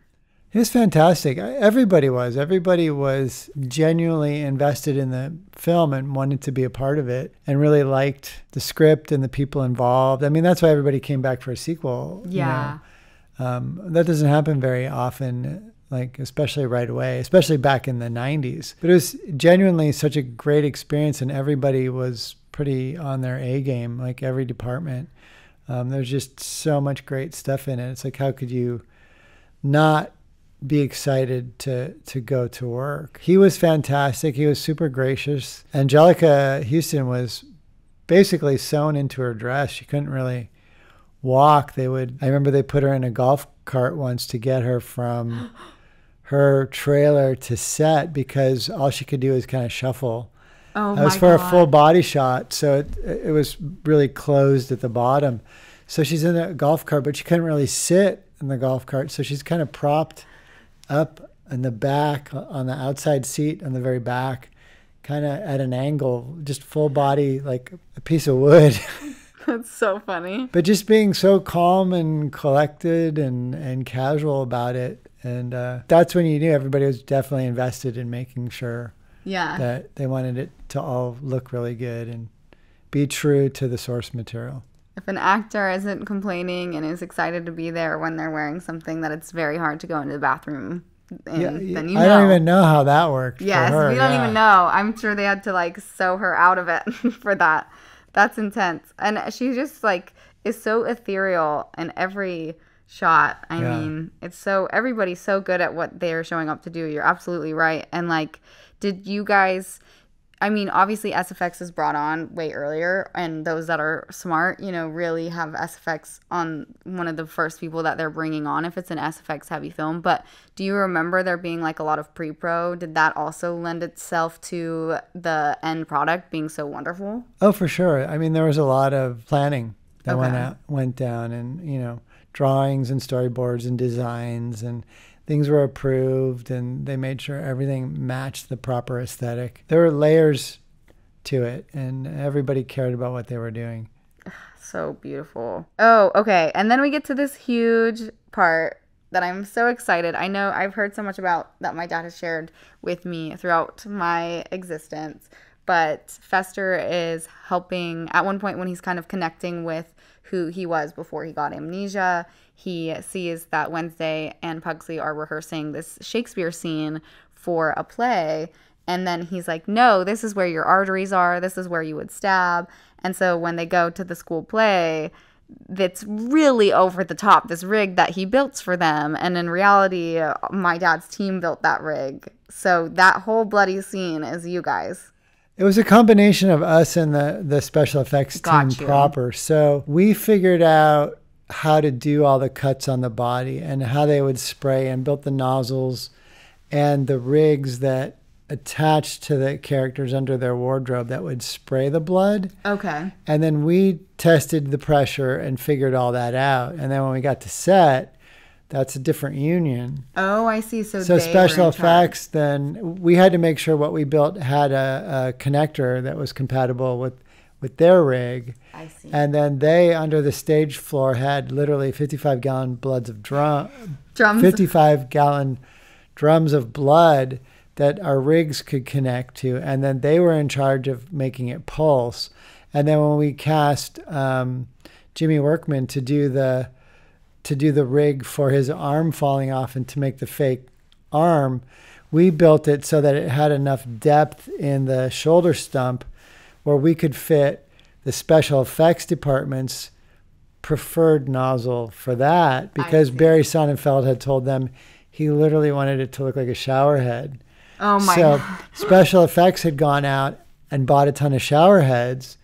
He was fantastic. Everybody was genuinely invested in the film and wanted to be a part of it and really liked the script and the people involved. I mean, that's why everybody came back for a sequel. Yeah. That doesn't happen very often, like especially right away, especially back in the 90s. But it was genuinely such a great experience, and everybody was pretty on their A game, like every department. There's just so much great stuff in it. It's like, how could you not be excited to go to work. He was fantastic. He was super gracious. Angelica Houston was basically sewn into her dress. She couldn't really walk. I remember they put her in a golf cart once to get her from her trailer to set because all she could do was kind of shuffle. Oh, it was for a full body shot, so it was really closed at the bottom. So she's in a golf cart, but she couldn't really sit in the golf cart, so she's kind of propped up in the back on the outside seat on the very back, kind of at an angle, just full body like a piece of wood. That's so funny. But just being so calm and collected and casual about it. And that's when you knew everybody was definitely invested in making sure that they wanted it to all look really good and be true to the source material. If an actor isn't complaining and is excited to be there when they're wearing something that it's very hard to go into the bathroom, then you know. I don't even know how that worked. Yes, for her. We don't even know. I'm sure they had to like sew her out of it for that. That's intense. And she just like is so ethereal in every shot. I mean, it's so, everybody's so good at what they're showing up to do. You're absolutely right. And like, did you guys, I mean, obviously SFX is brought on way earlier, and those that are smart, you know, really have SFX on one of the first people that they're bringing on if it's an SFX heavy film. But do you remember there being like a lot of pre-pro? Did that also lend itself to the end product being so wonderful? Oh, for sure. I mean, there was a lot of planning that went down, and, you know, drawings and storyboards and designs, and things were approved, and they made sure everything matched the proper aesthetic. There were layers to it, and everybody cared about what they were doing. So beautiful. Oh, okay. And then we get to this huge part that I'm so excited. I know I've heard so much about that my dad has shared with me throughout my existence, but Fester is helping at one point when he's kind of connecting with who he was before he got amnesia. He sees that Wednesday and Pugsley are rehearsing this Shakespeare scene for a play. And then he's like, no, this is where your arteries are. This is where you would stab. And so when they go to the school play, that's really over the top, this rig that he built for them. And in reality, my dad's team built that rig. So that whole bloody scene is you guys. It was a combination of us and the special effects team proper. So we figured out how to do all the cuts on the body and how they would spray, and built the nozzles and the rigs that attached to the characters under their wardrobe that would spray the blood. Okay. And then we tested the pressure and figured all that out. And then when we got to set, that's a different union. Oh, I see. So special effects, then we had to make sure what we built had a connector that was compatible with their rig. I see. And then they, under the stage floor, had literally 55-gallon bloods of drums. 55-gallon drums of blood that our rigs could connect to. And then they were in charge of making it pulse. And then when we cast Jimmy Workman to do the rig for his arm falling off and to make the fake arm, we built it so that it had enough depth in the shoulder stump where we could fit the special effects department's preferred nozzle for that, because Barry Sonnenfeld had told them he literally wanted it to look like a shower head. Oh my God. Special effects had gone out and bought a ton of shower heads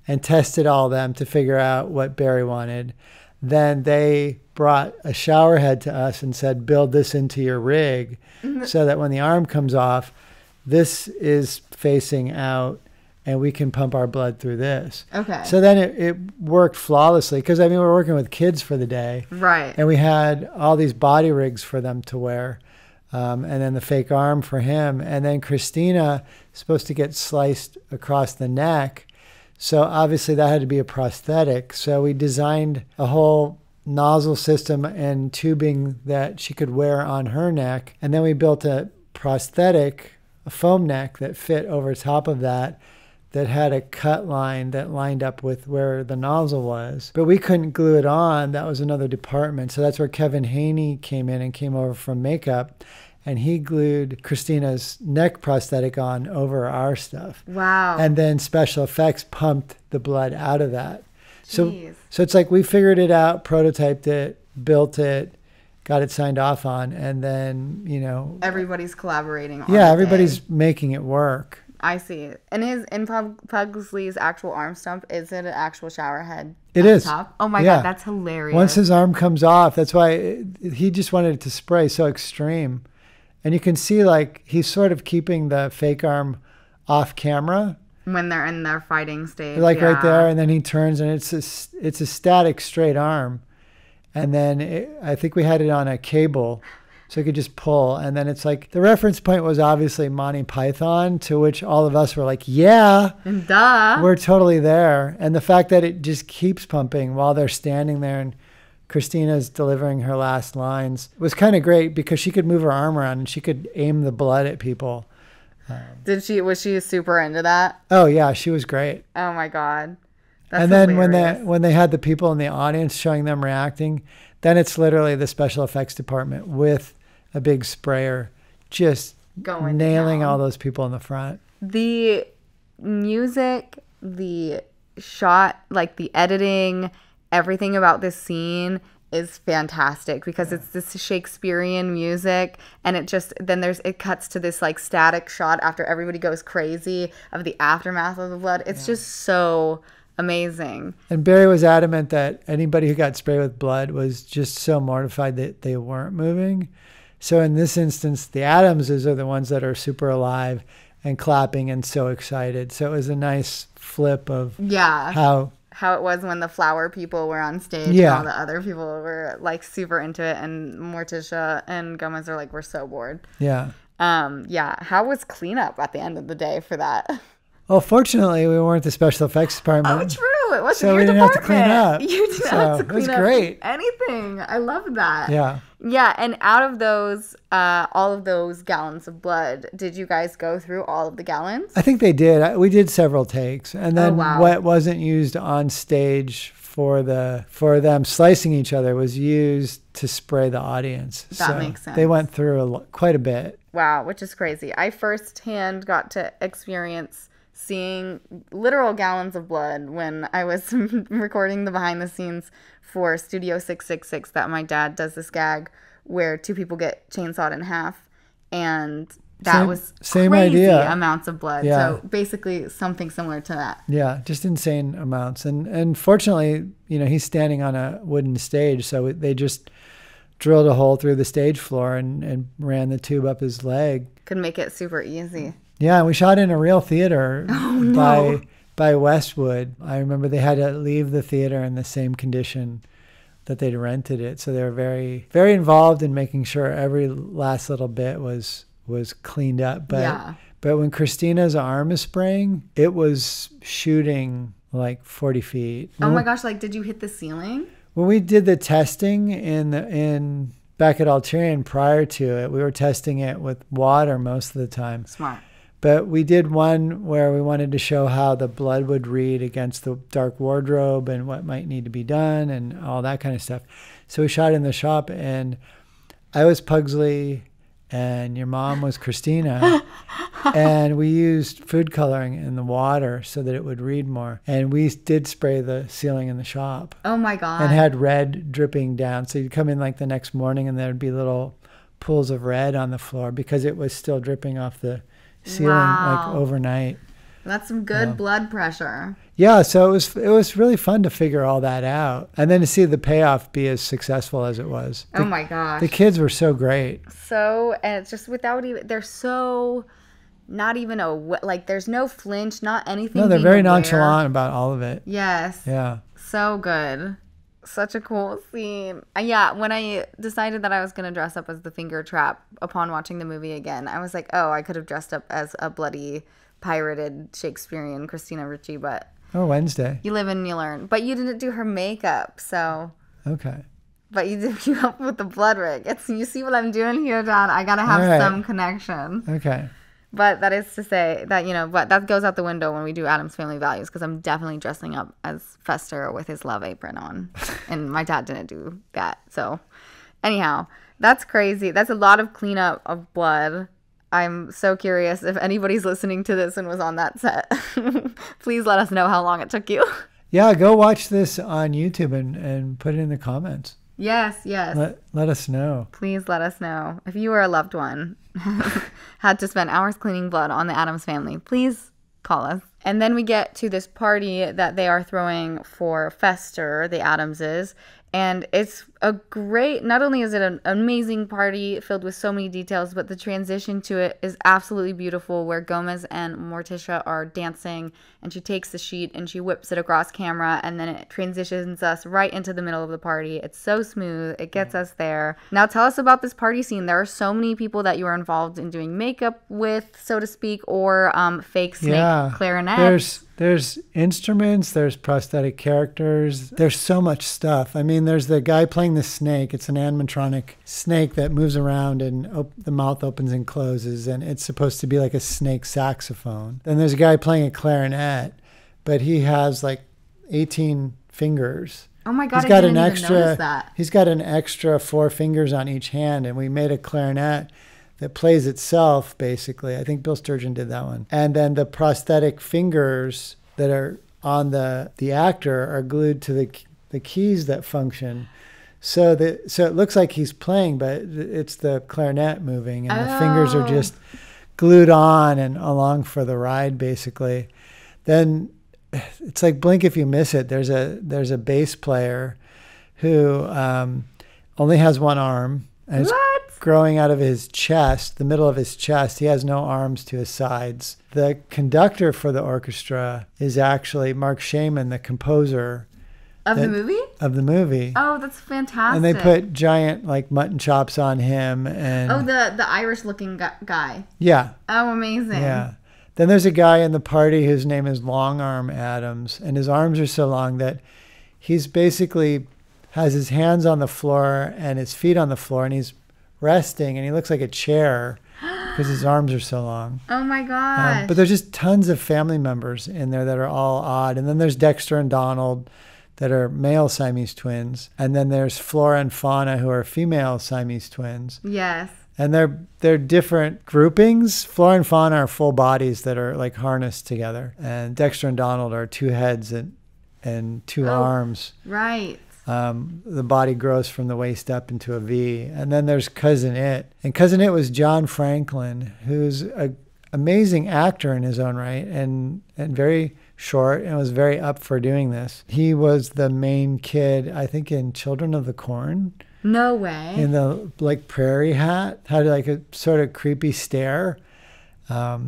and tested all of them to figure out what Barry wanted. Then they brought a shower head to us and said, build this into your rig so that when the arm comes off, this is facing out and we can pump our blood through this. Okay. So then it worked flawlessly, because I mean, we're working with kids for the day. Right. And we had all these body rigs for them to wear. And then the fake arm for him. And then Christina is supposed to get sliced across the neck. So obviously that had to be a prosthetic. So we designed a whole nozzle system and tubing that she could wear on her neck. And then we built a prosthetic, a foam neck that fit over top of that had a cut line that lined up with where the nozzle was. But we couldn't glue it on. That was another department. So that's where Kevin Haney came in and came over from makeup. And he glued Christina's neck prosthetic on over our stuff. Wow. And then special effects pumped the blood out of that. So it's like we figured it out, prototyped it, built it, got it signed off on, and then everybody's collaborating on everybody's making it work. I see it. And in Pugsley's actual arm stump, is it an actual shower head? It is. Top? Oh my God, that's hilarious. Once his arm comes off, that's why he just wanted it to spray so extreme. And you can see like he's sort of keeping the fake arm off camera. When they're in their fighting stage. Like right there, and then he turns and it's a static straight arm. And then I think we had it on a cable so he could just pull. And then it's like the reference point was obviously Monty Python, to which all of us were like, yeah, duh, we're totally there. And the fact that it just keeps pumping while they're standing there and Christina's delivering her last lines was kind of great because she could move her arm around and she could aim the blood at people. Was she super into that? Oh yeah, she was great. Oh my God. That's and then hilarious. when they had the people in the audience showing them reacting, then it's literally the special effects department with a big sprayer just nailing all those people in the front. The music, the shot, like the editing, everything about this scene is fantastic because it's this Shakespearean music, and it cuts to this like static shot after everybody goes crazy of the aftermath of the blood. It's just so amazing. And Barry was adamant that anybody who got sprayed with blood was just so mortified that they weren't moving. So in this instance, the Addamses are the ones that are super alive and clapping and so excited. So it was a nice flip of how it was when the flower people were on stage and all the other people were like super into it, and Morticia and Gomez are like, we're so bored. How was cleanup at the end of the day for that? Well, fortunately, we weren't the special effects department. Oh, true. It wasn't so your we didn't department. have to clean up. You didn't have to clean up great. Anything. I love that. Yeah. Yeah, and out of those, all of those gallons of blood, did you guys go through all of the gallons? I think they did. We did several takes, and then what wasn't used on stage for them slicing each other was used to spray the audience. That makes sense. They went through quite a bit. Wow, which is crazy. I firsthand got to experience seeing literal gallons of blood when I was recording the behind the scenes for Studio 666, that my dad does this gag where two people get chainsawed in half, and that was crazy idea. Amounts of blood. So basically something similar to that. Yeah, just insane amounts. And fortunately, he's standing on a wooden stage, so they just drilled a hole through the stage floor and ran the tube up his leg. Could make it super easy. Yeah, and we shot in a real theater by Westwood. I remember they had to leave the theater in the same condition that they'd rented it. So they were very, very involved in making sure every last little bit was cleaned up. But when Christina's arm is spraying, it was shooting like 40 feet. Oh my gosh, like did you hit the ceiling? When we did the testing back at Alterian prior to it, we were testing it with water most of the time. Smart. But we did one where we wanted to show how the blood would read against the dark wardrobe and what might need to be done and all that kind of stuff. So we shot in the shop, and I was Pugsley and your mom was Christina. And we used food coloring in the water so that it would read more. And we did spray the ceiling in the shop. Oh my God. And had red dripping down. So you'd come in like the next morning and there'd be little pools of red on the floor because it was still dripping off the ceiling like overnight. That's some good blood pressure. Yeah, so it was really fun to figure all that out, and then to see the payoff be as successful as it was. Oh my gosh, the kids were so great. So, and it's just without even, they're so not even there's no flinch, not anything. No, they're very nonchalant about all of it. Yes. Yeah. So good. Such a cool scene. Yeah, when I decided that I was going to dress up as the finger trap upon watching the movie again, I was like, oh, I could have dressed up as a bloody, pirated Shakespearean Christina Ricci, but... Or Wednesday. You live and you learn. But you didn't do her makeup, so... Okay. But you did keep up with the blood rig. You see what I'm doing here, John? I got to have some connection. Okay. But that is to say that, but that goes out the window when we do Addams Family Values, because I'm definitely dressing up as Fester with his love apron on. And my dad didn't do that. So anyhow, that's crazy. That's a lot of cleanup of blood. I'm so curious if anybody's listening to this and was on that set. Please let us know how long it took you. Yeah, go watch this on YouTube and put it in the comments. Yes, yes. Let us know. Please let us know. If you or a loved one had to spend hours cleaning blood on the Addams family, please call us. And then we get to this party that they are throwing for Fester, the Addamses. And it's a great, not only is it an amazing party filled with so many details, but the transition to it is absolutely beautiful, where Gomez and Morticia are dancing and she takes the sheet and she whips it across camera, and then it transitions us right into the middle of the party. It's so smooth. It gets us there. Now tell us about this party scene. There are so many people that you are involved in doing makeup with, so to speak, or fake snake clarinet. There's instruments, there's prosthetic characters, there's so much stuff. I mean, there's the guy playing the snake. It's an animatronic snake that moves around and the mouth opens and closes, and it's supposed to be like a snake saxophone. Then there's a guy playing a clarinet, but he has like 18 fingers. Oh my God, I didn't even notice that. He's got an extra 4 fingers on each hand, and we made a clarinet that plays itself, basically. I think Bill Sturgeon did that one. And then the prosthetic fingers that are on the actor are glued to the keys that function. So it looks like he's playing, but it's the clarinet moving, and the fingers are just glued on and along for the ride, basically. Then it's like blink if you miss it. There's a bass player who only has one arm. And it's growing out of his chest, the middle of his chest. He has no arms to his sides. The conductor for the orchestra is actually Mark Shaman, the composer. Of the movie? Of the movie. Oh, that's fantastic. And they put giant like mutton chops on him. And the Irish looking guy. Yeah. Oh, amazing. Yeah. Then there's a guy in the party whose name is Long Arm Addams, and his arms are so long that he's basically has his hands on the floor and his feet on the floor, and he's resting, and he looks like a chair because his arms are so long. Oh my gosh. But there's just tons of family members in there that are all odd. And then there's Dexter and Donald that are male Siamese twins. And then there's Flora and Fauna, who are female Siamese twins. Yes. And they're different groupings. Flora and Fauna are full bodies that are like harnessed together. And Dexter and Donald are 2 heads and 2 arms. Right. The body grows from the waist up into a V. And then there's Cousin It. And Cousin It was John Franklin, who's an amazing actor in his own right, and very short, and was very up for doing this. He was the main kid, I think, in Children of the Corn. No way. In the like prairie hat, had like a sort of creepy stare.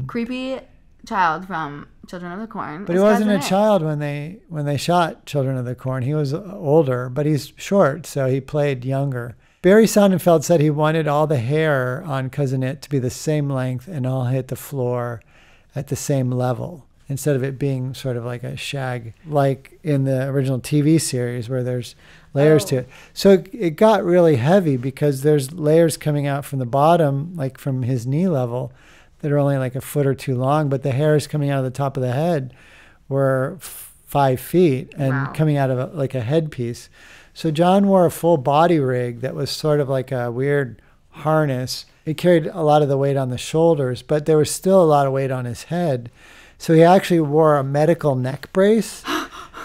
Creepy child from Children of the Corn. But he wasn't a child when they shot Children of the Corn. He was older, but he's short, so he played younger. Barry Sonnenfeld said he wanted all the hair on Cousin It to be the same length and all hit the floor at the same level, instead of it being sort of like a shag, like in the original TV series where there's layers to it. So it got really heavy because there's layers coming out from the bottom, like from his knee level, that are only like a foot or 2 long, but the hairs coming out of the top of the head were 5 feet and coming out of like a headpiece. So John wore a full body rig that was sort of like a weird harness. It carried a lot of the weight on the shoulders, but there was still a lot of weight on his head. So he actually wore a medical neck brace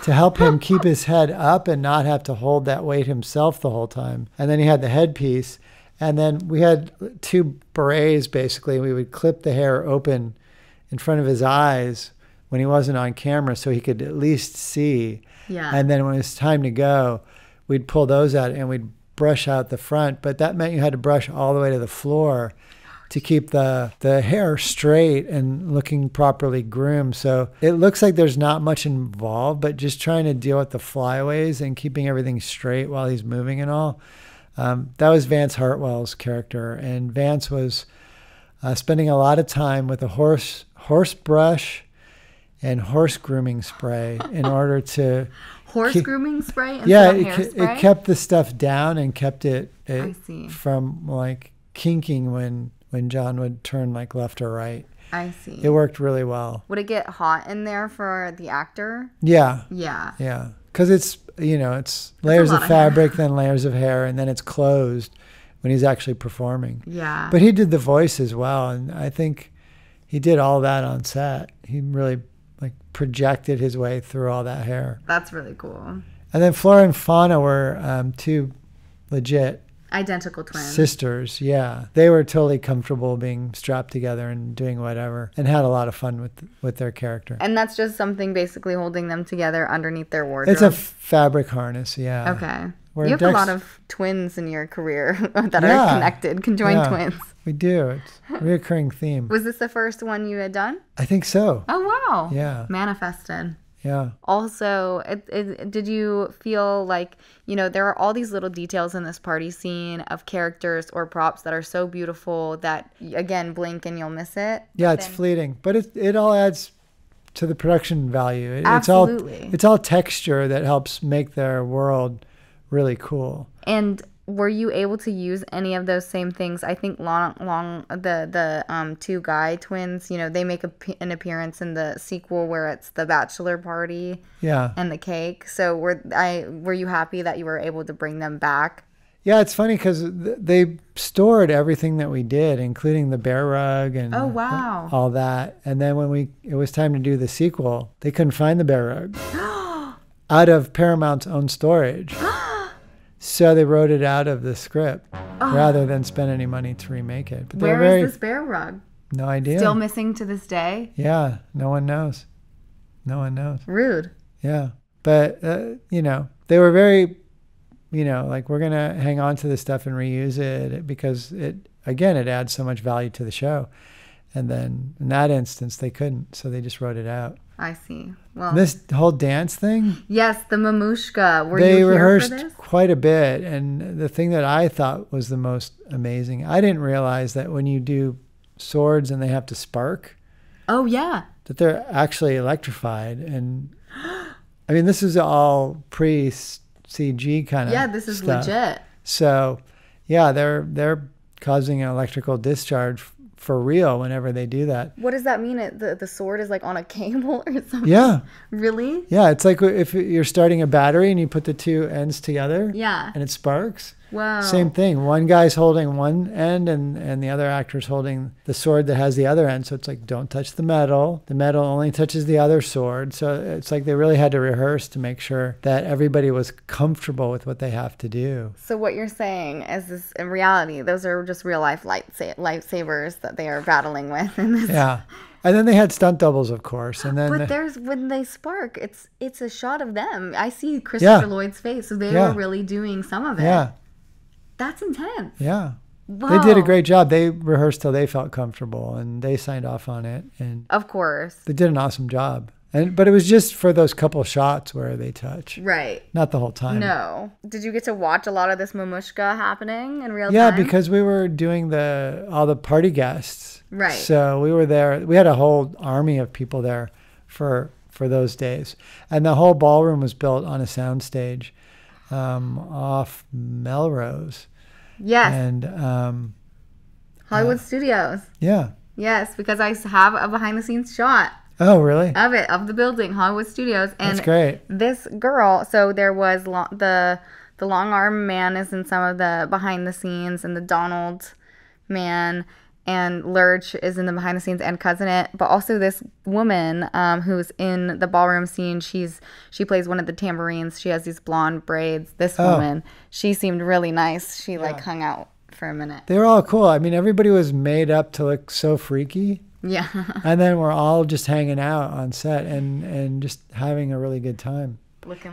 to help him keep his head up and not have to hold that weight himself the whole time. And then he had the headpiece. And then we had 2 berets, basically. We would clip the hair open in front of his eyes when he wasn't on camera so he could at least see. Yeah. And then when it was time to go, we'd pull those out and we'd brush out the front. But that meant you had to brush all the way to the floor to keep the hair straight and looking properly groomed. So it looks like there's not much involved, but just trying to deal with the flyaways and keeping everything straight while he's moving and all. That was Vance Hartwell's character, and Vance was spending a lot of time with a horse brush and horse grooming spray in order to grooming spray instead of hairspray? It kept the stuff down and kept it from like kinking when John would turn like left or right. I see. It worked really well. Would it get hot in there for the actor? Yeah. Yeah. Because it's layers of fabric, then layers of hair, and then it's closed when he's actually performing. Yeah. But he did the voice as well, and I think he did all that on set. He really like projected his way through all that hair. That's really cool. And then Flora and Fauna were 2 legit identical twins. Sisters, yeah. They were totally comfortable being strapped together and doing whatever and had a lot of fun with their character. And that's just something basically holding them together underneath their wardrobe. It's a fabric harness, yeah. Okay. You have a lot of twins in your career that are connected, conjoined twins. We do. It's a reoccurring theme. Was this the first one you had done? I think so. Oh, wow. Yeah. Manifested. Yeah. Also, did you feel like, you know, there are all these little details in this party scene of characters or props that are so beautiful that, again, blink and you'll miss it? Yeah, it's fleeting. But it all adds to the production value. Absolutely. It's all texture that helps make their world really cool. And were you able to use any of those same things? I think the two guy twins, you know, they make an appearance in the sequel where it's the bachelor party, and the cake. So were you happy that you were able to bring them back? Yeah, it's funny because they stored everything that we did, including the bear rug and all that. And then when it was time to do the sequel, they couldn't find the bear rug out of Paramount's own storage. So they wrote it out of the script rather than spend any money to remake it. But where is this bear rug? No idea. Still missing to this day? Yeah, no one knows. No one knows. Rude. Yeah. But, you know, they were very, you know, like, we're going to hang on to this stuff and reuse it because it adds so much value to the show. And then in that instance, they couldn't. So they just wrote it out. I see. Well, this whole dance thing? Yes, the mamushka. They rehearsed quite a bit. And the thing that I thought was the most amazing, I didn't realize that when you do swords and they have to spark. Oh, yeah. That they're actually electrified. And I mean, this is all pre-CG kind of this is stuff. Legit. So, yeah, they're causing an electrical discharge for real whenever they do that. What does that mean? The sword is like on a cable or something? Yeah. Really? Yeah, it's like if you're starting a battery and you put the two ends together. Yeah. And it sparks. Wow. Same thing. One guy's holding one end and the other actor's holding the sword that has the other end. So it's like, don't touch the metal. The metal only touches the other sword. So it's like they really had to rehearse to make sure that everybody was comfortable with what they have to do. So what you're saying is this, in reality, those are just real life lightsabers that they are battling with. In this. Yeah. And then they had stunt doubles, of course. And then when they spark, it's a shot of them. I see Christopher Lloyd's face. So they were really doing some of it. Yeah. That's intense. Yeah. Whoa. They did a great job. They rehearsed till they felt comfortable and they signed off on it. And of course. They did an awesome job. But it was just for those couple shots where they touch. Right. Not the whole time. No. Did you get to watch a lot of this mamushka happening in real time? Yeah, because we were doing all the party guests. Right. So we were there. We had a whole army of people there for those days. And the whole ballroom was built on a soundstage off Melrose. Yes. And Hollywood Studios. Yeah. Yes, because I have a behind the scenes shot. Oh, really? Of the building, Hollywood Studios. And that's great. This girl, so there was the long arm man is in some of the behind the scenes, and the Donald man and Lurch is in the behind the scenes and Cousin It, but also this woman who's in the ballroom scene. She plays one of the tambourines. She has these blonde braids. This woman, she seemed really nice. She like hung out for a minute. They were all cool. I mean, everybody was made up to look so freaky. Yeah. And then we're all just hanging out on set and just having a really good time.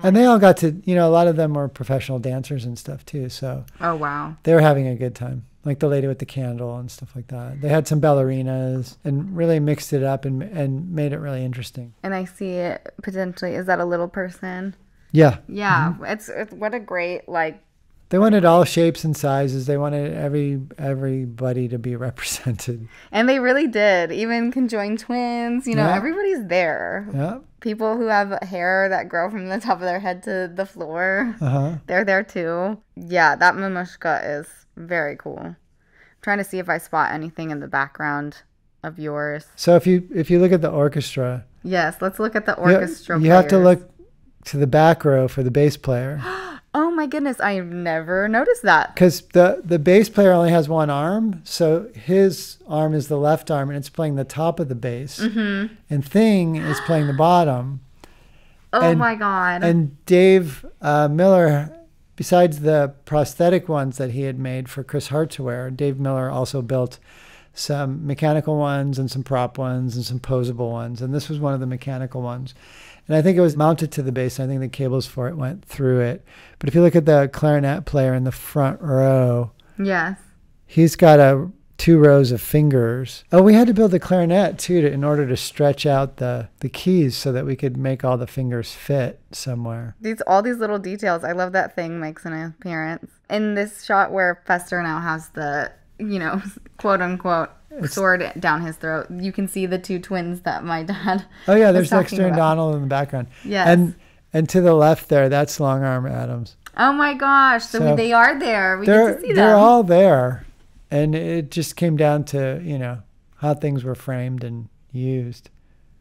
And they all got to, a lot of them were professional dancers and stuff too. So. Oh, wow. They were having a good time. Like the lady with the candle and stuff like that. They had some ballerinas and really mixed it up and made it really interesting. And I see it potentially. Is that a little person? Yeah. Yeah. Mm-hmm. It's what a great, They wanted all shapes and sizes. They wanted everybody to be represented. And they really did. Even conjoined twins. Everybody's there. Yeah. People who have hair that grow from the top of their head to the floor. They're there too. Yeah, that mamushka is very cool. I'm trying to see if I spot anything in the background of yours. So if you look at the orchestra. Yes, let's look at the orchestra. You have to look to the back row for the bass player. Oh my goodness, I've never noticed that. Because the bass player only has one arm, so his arm is the left arm, and it's playing the top of the bass. Mm-hmm. And Thing is playing the bottom. Oh my God. And Dave Miller besides the prosthetic ones that he had made for Chris Hart to wear, Dave Miller also built some mechanical ones and some prop ones and some posable ones. And this was one of the mechanical ones. And I think it was mounted to the base. I think the cables for it went through it. But if you look at the clarinet player in the front row, yes, he's got 2 rows of fingers. Oh, we had to build the clarinet too in order to stretch out the keys so that we could make all the fingers fit somewhere. All these little details. I love that thing makes an appearance. In this shot where Fester now has the, quote unquote, sword down his throat, you can see the 2 twins that my dad Oh yeah, there's Dexter and Donald in the background. Yes. And to the left there, that's Long Arm Addams. Oh my gosh. So they are there. We get to see them. They're all there. And it just came down to, how things were framed and used.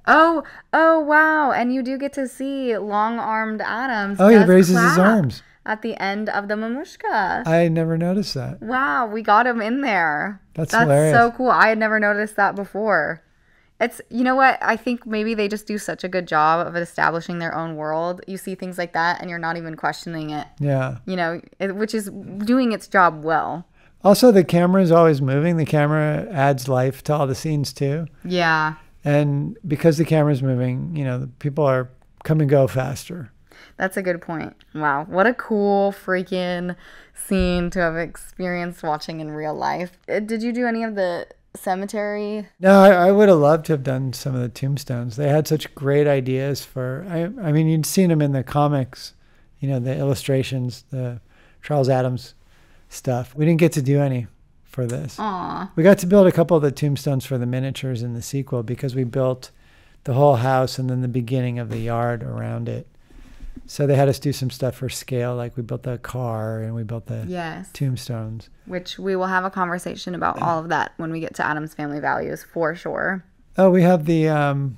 Oh, wow. And you do get to see Long-Armed Addams. Oh, he raises his arms at the end of the Mamushka. I never noticed that. Wow, we got him in there. That's hilarious. So cool. I had never noticed that before. It's, you know what? I think maybe they just do such a good job of establishing their own world. You see things like that and you're not even questioning it. Yeah. Which is doing its job well. Also, the camera is always moving. The camera adds life to all the scenes too. Yeah. And because the camera's moving, the people are come and go faster. That's a good point. Wow. What a cool freaking scene to have experienced watching in real life. Did you do any of the cemetery? No, I would have loved to have done some of the tombstones. They had such great ideas for, I mean, you'd seen them in the comics, the illustrations, the Charles Addams stuff. We didn't get to do any for this. Aww. We got to build a couple of the tombstones for the miniatures in the sequel because we built the whole house and then the beginning of the yard around it. So they had us do some stuff for scale, like we built the car and we built the tombstones. Which we will have a conversation about all of that when we get to Addams Family Values for sure. Oh, we have the...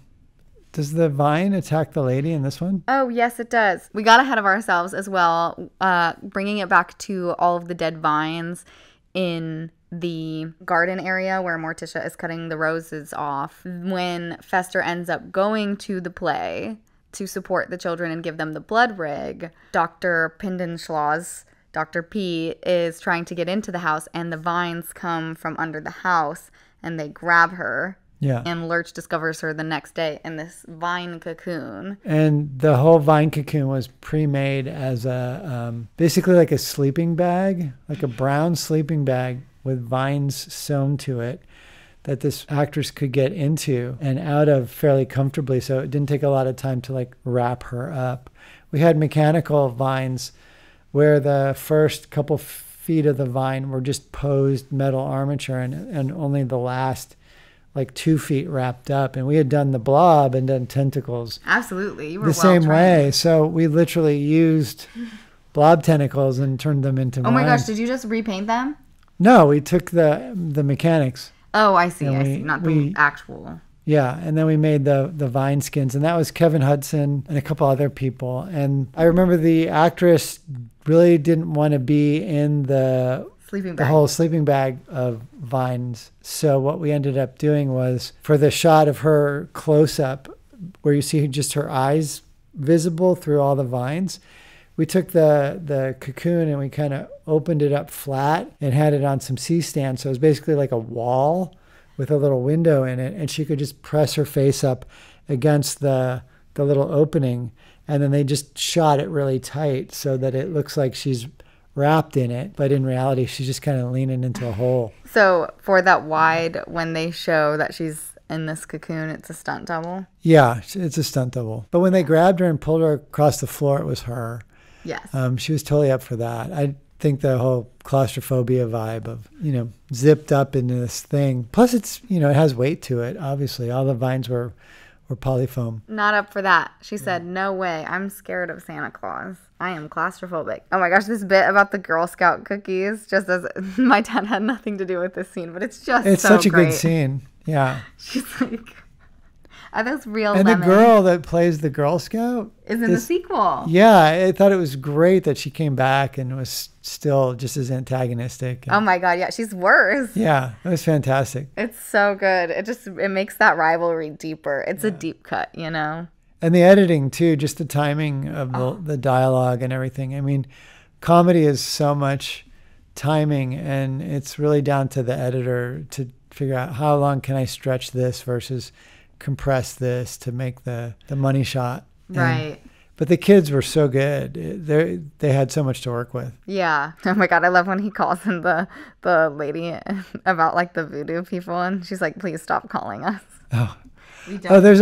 Does the vine attack the lady in this one? Oh, yes, it does. We got ahead of ourselves as well, bringing it back to all of the dead vines in the garden area where Morticia is cutting the roses off. When Fester ends up going to the play to support the children and give them the blood rig, Dr. Pindenschloss, Dr. P, is trying to get into the house, and the vines come from under the house, and they grab her. Yeah. And Lurch discovers her the next day in this vine cocoon. And the whole vine cocoon was pre-made as a, basically like a sleeping bag, like a brown sleeping bag with vines sewn to it that this actress could get into and out of fairly comfortably. So it didn't take a lot of time to wrap her up. We had mechanical vines where the first couple feet of the vine were just posed metal armature and only the last 2 feet wrapped up, and we had done the blob and done tentacles. Absolutely, you were the same way. So we literally used blob tentacles and turned them into. Oh my gosh! Did you just repaint them? No, we took the mechanics. Oh, I see. I see. Not the actual. Yeah, and then we made the vine skins, and that was Kevin Hudson and a couple other people. And I remember the actress really didn't want to be in the whole sleeping bag of vines. So what we ended up doing was, for the shot of her close-up where you see just her eyes visible through all the vines, we took the cocoon and we kind of opened it up flat and had it on some C-stand. So it was basically like a wall with a little window in it, and she could just press her face up against the little opening, and then they just shot it really tight so that it looks like she's wrapped in it, but in reality she's just kind of leaning into a hole. So for that wide, when they show that she's in this cocoon, it's a stunt double? Yeah, it's a stunt double. But when they grabbed her and pulled her across the floor, it was her. Yes. She was totally up for that. I think the whole claustrophobia vibe of, zipped up into this thing. Plus it's, it has weight to it, obviously. All the vines were polyfoam. Not up for that. She said, no way. I'm scared of Santa Claus. I am claustrophobic. Oh my gosh, this bit about the Girl Scout cookies, just as my dad had nothing to do with this scene, but it's such a great. Good scene. Yeah. She's like, are those real and lemons? The girl that plays the Girl Scout is in the sequel. Yeah, I thought it was great that she came back and was still just as antagonistic. Oh my God, yeah, she's worse. Yeah, it was fantastic. It's so good. It makes that rivalry deeper. It's a deep cut, And the editing too, just the timing of the dialogue and everything. I mean, comedy is so much timing, and it's really down to the editor to figure out how long can I stretch this versus compress this to make the money shot. Right. But the kids were so good. They had so much to work with. Yeah. Oh my God. I love when he calls in the lady about like the voodoo people, and she's like, please stop calling us. Oh, there's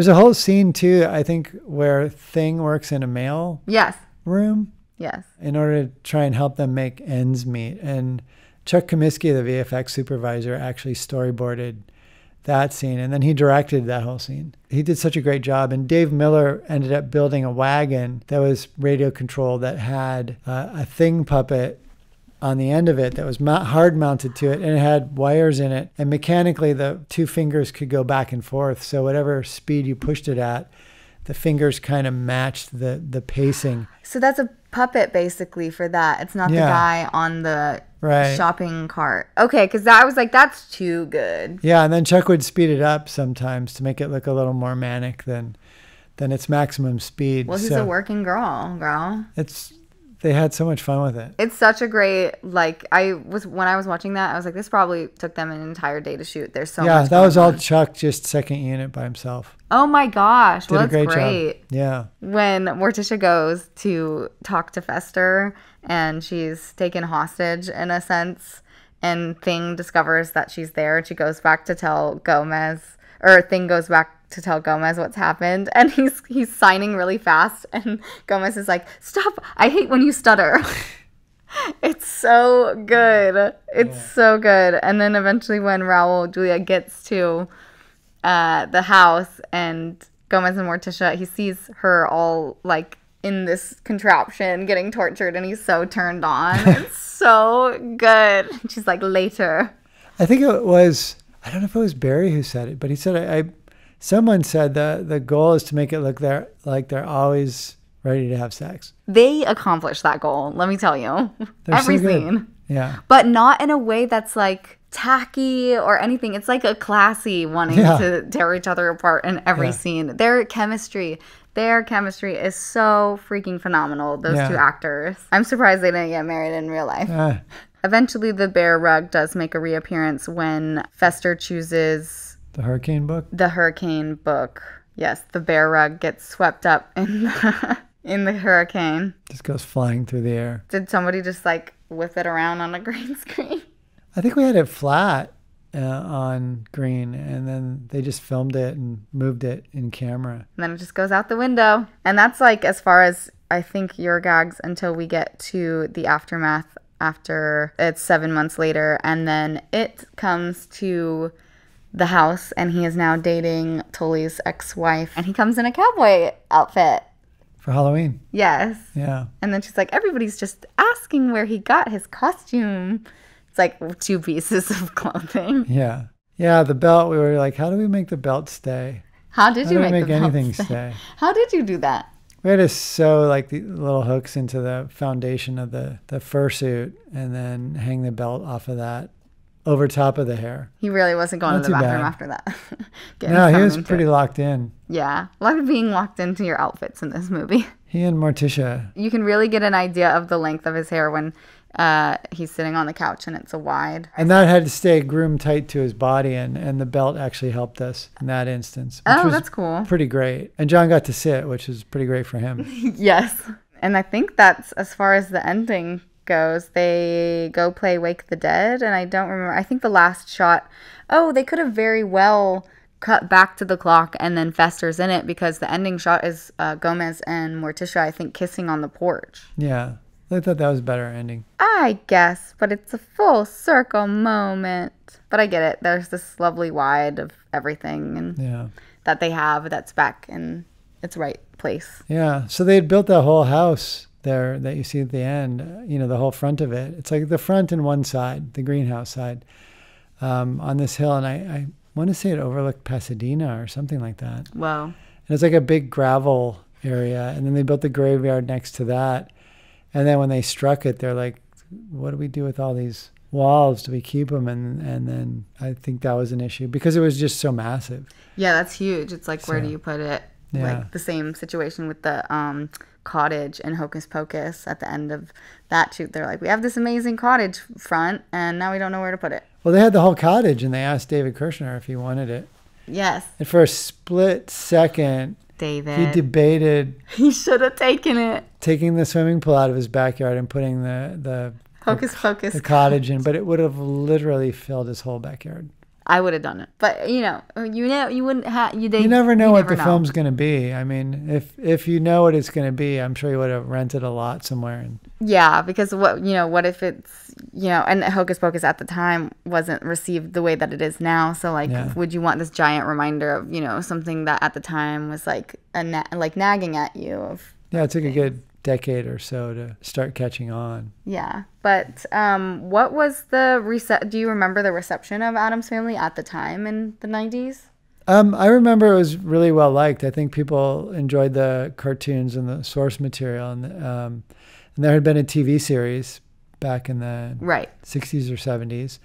a whole scene too, I think, where Thing works in a mail room. Yes. In order to try and help them make ends meet. And Chuck Comiskey, the VFX supervisor, actually storyboarded that scene, and then he directed that whole scene. He did such a great job. And Dave Miller ended up building a wagon that was radio controlled that had a Thing puppet on the end of it that was hard mounted to it, and it had wires in it, and mechanically the two fingers could go back and forth, so whatever speed you pushed it at, the fingers kind of matched the pacing. So that's a puppet basically for that. It's not the guy on the shopping cart. Okay, because I was like, that's too good. Yeah, and then Chuck would speed it up sometimes to make it look a little more manic than its maximum speed. Well, he's a working girl. They had so much fun with it. It's such a great, like, when I was watching that, I was like, this probably took them an entire day to shoot. There's so much. Yeah, that was all Chuck, just second unit by himself. Oh my gosh. Well, that's great. Job. Yeah. When Morticia goes to talk to Fester and she's taken hostage in a sense, and Thing discovers that she's there, and she goes back to tell Gomez, or Thing goes back to tell Gomez what's happened, and he's signing really fast, and Gomez is like, stop, I hate when you stutter. It's so good. So good. And then eventually when Raul Julia gets to the house and Gomez and Morticia, he sees her all like in this contraption getting tortured, and he's so turned on. It's so good. She's like, later. I think it was, I don't know if it was Barry who said it, but he said, someone said the goal is to make it look like they're always ready to have sex. They accomplished that goal, let me tell you. Every scene. Yeah. But not in a way that's like tacky or anything. It's like a classy wanting to tear each other apart in every scene. Their chemistry is so freaking phenomenal, those two actors. I'm surprised they didn't get married in real life. Eventually, the bear rug does make a reappearance when Fester chooses... The hurricane book? The hurricane book. Yes, the bear rug gets swept up in the hurricane. Just goes flying through the air. Did somebody just like whip it around on a green screen? I think we had it flat on green, and then they just filmed it and moved it in camera. And then it just goes out the window. And that's like as far as I think your gags until we get to the aftermath after it's 7 months later. And then it comes to the house, and he is now dating Tully's ex-wife, and he comes in a cowboy outfit for Halloween. Yes. Yeah. And then she's like, everybody's just asking where he got his costume. It's like 2 pieces of clothing. Yeah, the belt, we were like, how do we make the belt stay? How did you make anything stay? How did you do that? We had to sew like the little hooks into the foundation of the fursuit, and then hang the belt off of that over top of the hair. He really wasn't going to the bathroom after that. No, he was pretty locked in. Yeah. A lot of being locked into your outfits in this movie. He and Morticia. You can really get an idea of the length of his hair when he's sitting on the couch and it's a wide. And that had to stay groomed tight to his body, and the belt actually helped us in that instance. Oh, that's cool. Pretty great. And John got to sit, which was pretty great for him. Yes. And I think that's as far as the ending goes. They go play Wake the Dead, and I don't remember. I think the last shot, they could have very well cut back to the clock and then Fester's in it, because the ending shot is Gomez and Morticia, I think, kissing on the porch. Yeah, I thought that was a better ending. I guess, but it's a full circle moment. But I get it. There's this lovely wide of everything and that they have that's back in its right place. Yeah, so they had built that whole house there that you see at the end, the whole front of it. It's like the front and one side, the greenhouse side, on this hill. And I want to say it overlooked Pasadena or something like that. Wow. And it's like a big gravel area. And then they built the graveyard next to that. And then when they struck it, they're like, what do we do with all these walls? Do we keep them? And then I think that was an issue because it was just so massive. Yeah, that's huge. It's like, where do you put it? Like the same situation with the cottage and Hocus Pocus at the end of that shoot. They're like, we have this amazing cottage front, and now we don't know where to put it. Well, they had the whole cottage, and they asked David Kirshner if he wanted it. Yes. And for a split second, David, he debated. He should have taken it. Taking the swimming pool out of his backyard and putting the Hocus Pocus the cottage in, but it would have literally filled his whole backyard. I would have done it, but you wouldn't have. You never know what the film's going to be. I mean, if you know what it's going to be, I'm sure you would have rented a lot somewhere. Yeah, because what if it's and Hocus Pocus at the time wasn't received the way that it is now. So would you want this giant reminder of something that at the time was like nagging at you of? Yeah, it took a good decade or so to start catching on. Yeah, but what was do you remember the reception of Addams Family at the time in the 90s? I remember it was really well liked. I think people enjoyed the cartoons and the source material, and there had been a TV series back in the 60s or 70s.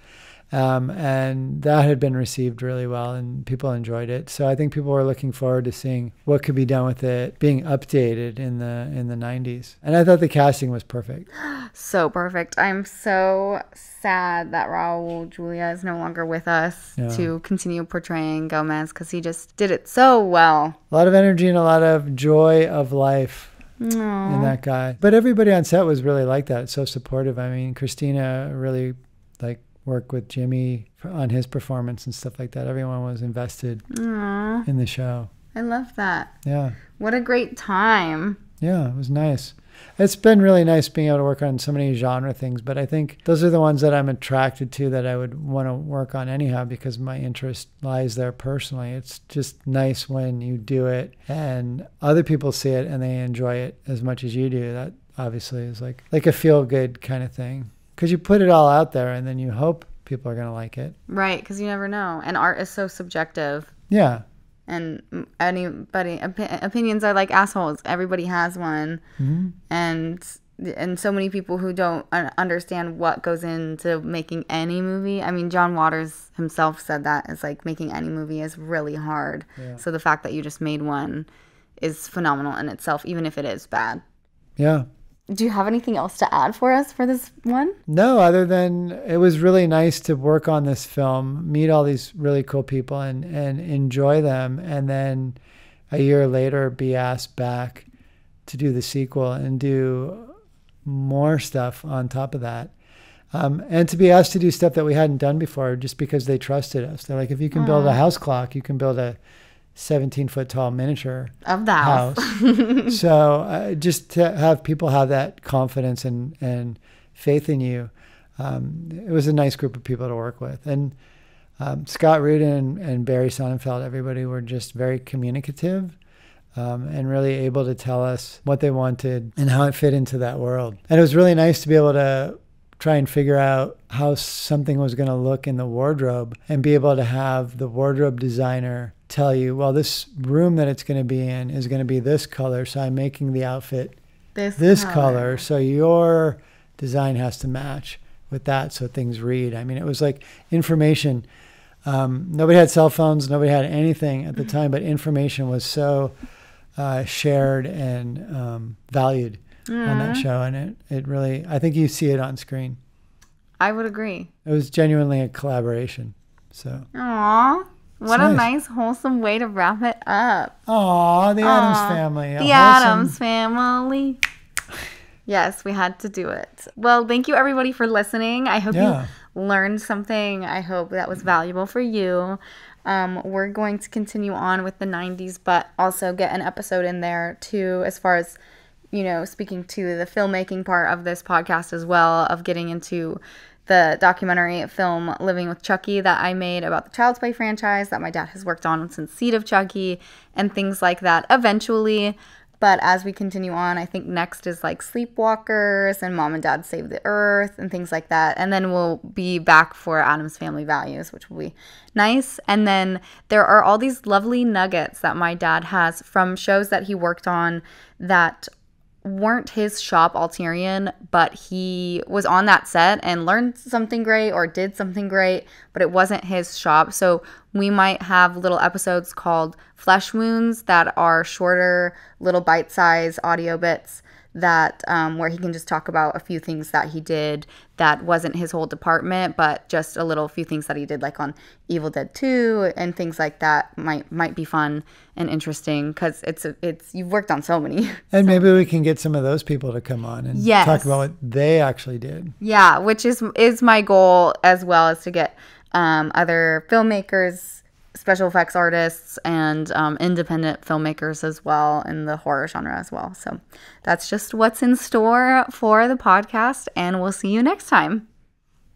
And that had been received really well, and people enjoyed it. So I think people were looking forward to seeing what could be done with it being updated in the 90s. And I thought the casting was perfect. So perfect. I'm so sad that Raul Julia is no longer with us to continue portraying Gomez, because he just did it so well. A lot of energy and a lot of joy of life. Aww. In that guy. But everybody on set was really like that, so supportive. I mean, Christina really work with Jimmy on his performance and stuff like that. Everyone was invested in the show. I love that. Yeah. What a great time. Yeah, it was nice. It's been really nice being able to work on so many genre things, but I think those are the ones that I'm attracted to, that I would want to work on anyhow, because my interest lies there personally. It's just nice when you do it and other people see it and they enjoy it as much as you do. That obviously is like a feel-good kind of thing. Because you put it all out there and then you hope people are going to like it. Right, because you never know. And art is so subjective. Yeah. And opinions are like assholes. Everybody has one. Mm-hmm. And so many people who don't understand what goes into making any movie. I mean, John Waters himself said that. It's like making any movie is really hard. Yeah. So the fact that you just made one is phenomenal in itself, even if it is bad. Yeah. Do you have anything else to add for us for this one? No, other than it was really nice to work on this film, meet all these really cool people and enjoy them, and then a year later be asked back to do the sequel and do more stuff on top of that. And to be asked to do stuff that we hadn't done before just because they trusted us. They're like, if you can build a house clock, you can build a 17-foot tall miniature of the house. So just to have people have that confidence and faith in you, it was a nice group of people to work with. And Scott Rudin and Barry Sonnenfeld, everybody were just very communicative and really able to tell us what they wanted and how it fit into that world. And it was really nice to be able to try and figure out how something was going to look in the wardrobe and be able to have the wardrobe designer tell you, well, this room that it's going to be in is going to be this color, so I'm making the outfit this color, so your design has to match with that so things read. I mean, it was like information. Nobody had cell phones, nobody had anything at the time, but information was so shared and valued on that show, and it really, I think you see it on screen. I would agree. It was genuinely a collaboration. So. Aww. What a nice, wholesome way to wrap it up. Aw, the Addams family. The Addams family. Yes, we had to do it. Well, thank you, everybody, for listening. I hope you learned something. I hope that was valuable for you. We're going to continue on with the 90s, but also get an episode in there, too, as far as, speaking to the filmmaking part of this podcast as well, of getting into the documentary film Living with Chucky that I made about the Child's Play franchise that my dad has worked on since Seed of Chucky and things like that eventually. But as we continue on, I think next is like Sleepwalkers and Mom and Dad Save the Earth and things like that. And then we'll be back for Addams Family Values, which will be nice. And then there are all these lovely nuggets that my dad has from shows that he worked on that weren't his shop Alterian, but he was on that set and learned something great or did something great, but it wasn't his shop. So we might have little episodes called Flesh Wounds that are shorter, little bite-sized audio bits that where he can just talk about a few things that he did that wasn't his whole department, but just a little few things that he did, like on Evil Dead 2 and things like that might be fun and interesting because it's you've worked on so many. And maybe we can get some of those people to come on and talk about what they actually did. Yeah, which is my goal, as well as to get other filmmakers, special effects artists, and independent filmmakers as well in the horror genre as well. So that's just what's in store for the podcast, and we'll see you next time.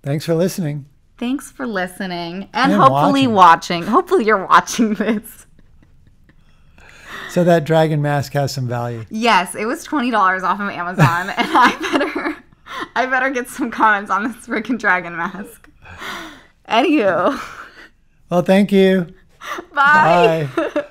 Thanks for listening. Thanks for listening and hopefully watching. Hopefully you're watching this. So that dragon mask has some value. Yes, it was $20 off of Amazon, and I better get some comments on this freaking dragon mask. Anywho. Well, thank you. Bye. Bye.